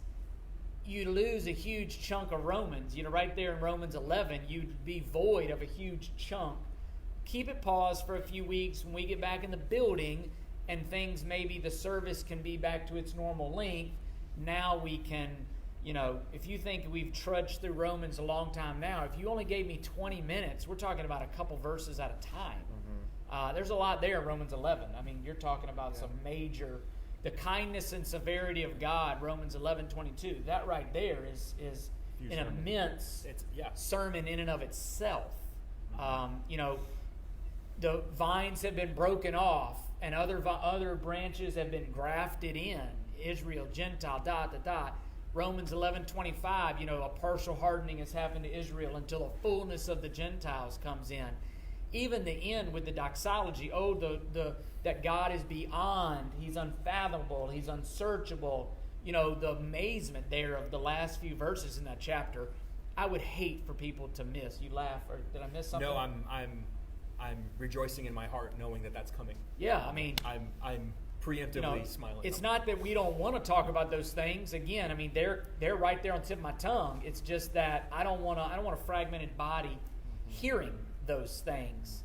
you lose a huge chunk of Romans. Right there in Romans 11, you'd be void of a huge chunk. Keep it paused for a few weeks. When we get back in the building and things, maybe the service can be back to its normal length, now we can, if you think we've trudged through Romans a long time now, if you only gave me 20 minutes, we're talking about a couple verses at a time. There's a lot there in Romans 11. I mean, you're talking about some major, the kindness and severity of God, Romans 11:22. That right there is an immense sermon in and of itself. The vines have been broken off, and other branches have been grafted in. Israel, Gentile, ... Romans 11:25. A partial hardening has happened to Israel until the fullness of the Gentiles comes in. Even the end with the doxology. That God is beyond. He's unfathomable. He's unsearchable. The amazement there of the last few verses in that chapter. I would hate for people to miss. You laugh, or did I miss something? No, I'm rejoicing in my heart knowing that that's coming. Yeah, I mean, I'm preemptively smiling. It's not that we don't want to talk about those things. Again, I mean, they're right there on the tip of my tongue. It's just that I don't want a fragmented body hearing those things,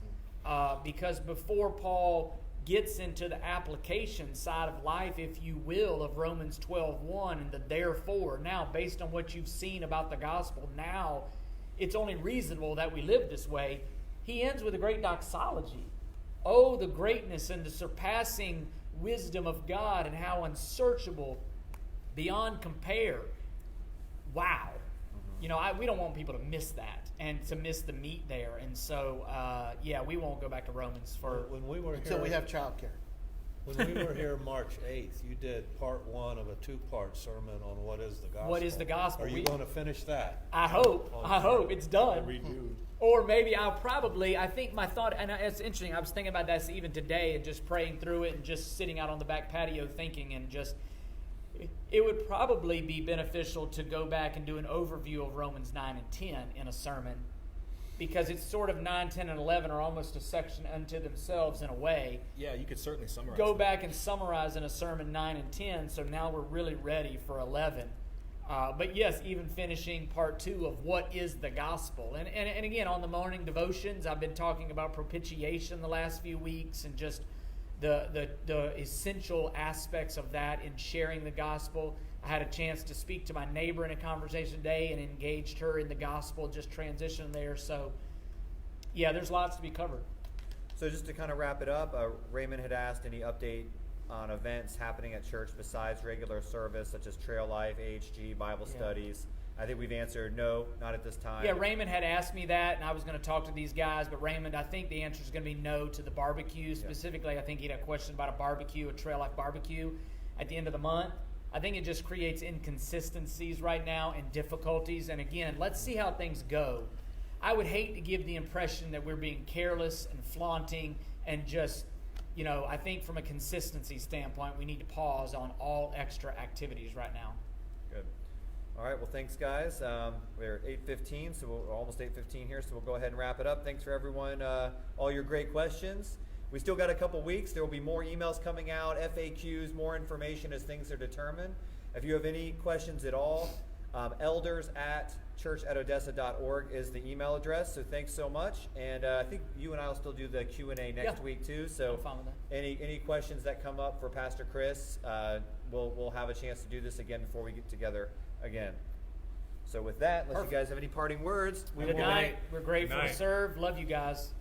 because before Paul gets into the application side of life, if you will, of Romans 12:1 and the therefore, now based on what you've seen about the gospel, now it's only reasonable that we live this way. He ends with a great doxology. Oh, the greatness and the surpassing wisdom of God, and how unsearchable, beyond compare. Wow. We don't want people to miss that and to miss the meat there. And so, we won't go back to Romans until we have childcare. When we were here March 8th, you did part 1 of a 2-part sermon on what is the gospel. What is the gospel? Are you going to finish that? I hope it's done. Redo. Or maybe I think my thought, and it's interesting, I was thinking about this even today and just praying through it and just sitting out on the back patio thinking, and just, it would probably be beneficial to go back and do an overview of Romans 9 and 10 in a sermon, because it's sort of 9, 10, and 11 are almost a section unto themselves in a way. Yeah, you could certainly summarize. Go back and summarize in a sermon 9 and 10, so now we're really ready for 11. But yes, even finishing part 2 of what is the gospel. And again, on the morning devotions, I've been talking about propitiation the last few weeks, and just the essential aspects of that in sharing the gospel. I had a chance to speak to my neighbor in a conversation today and engaged her in the gospel, just transition there. So, yeah, there's lots to be covered. So just to kind of wrap it up, Raymond had asked any update on events happening at church besides regular service, such as Trail Life, AHG, Bible studies. I think we've answered no, not at this time. Yeah, Raymond had asked me that, and I was going to talk to these guys, but Raymond, I think the answer is going to be no to the barbecue. Specifically, I think he had a question about a barbecue, a Trail Life barbecue at the end of the month. I think it just creates inconsistencies right now and difficulties. And again, let's see how things go. I would hate to give the impression that we're being careless and flaunting and just, I think from a consistency standpoint, we need to pause on all extra activities right now. Good. All right, well, thanks, guys. We're 8:15, so we're almost 8:15 here, so we'll go ahead and wrap it up. Thanks for everyone, all your great questions. We still got a couple weeks. There will be more emails coming out, FAQs, more information as things are determined. If you have any questions at all, elders@church@odessa.org is the email address. So thanks so much. And I think you and I will still do the Q&A next week too. So I'm fine with that. any questions that come up for Pastor Chris, we'll have a chance to do this again before we get together again. So with that, unless you guys have any parting words, Good night. We're grateful to serve. Love you guys.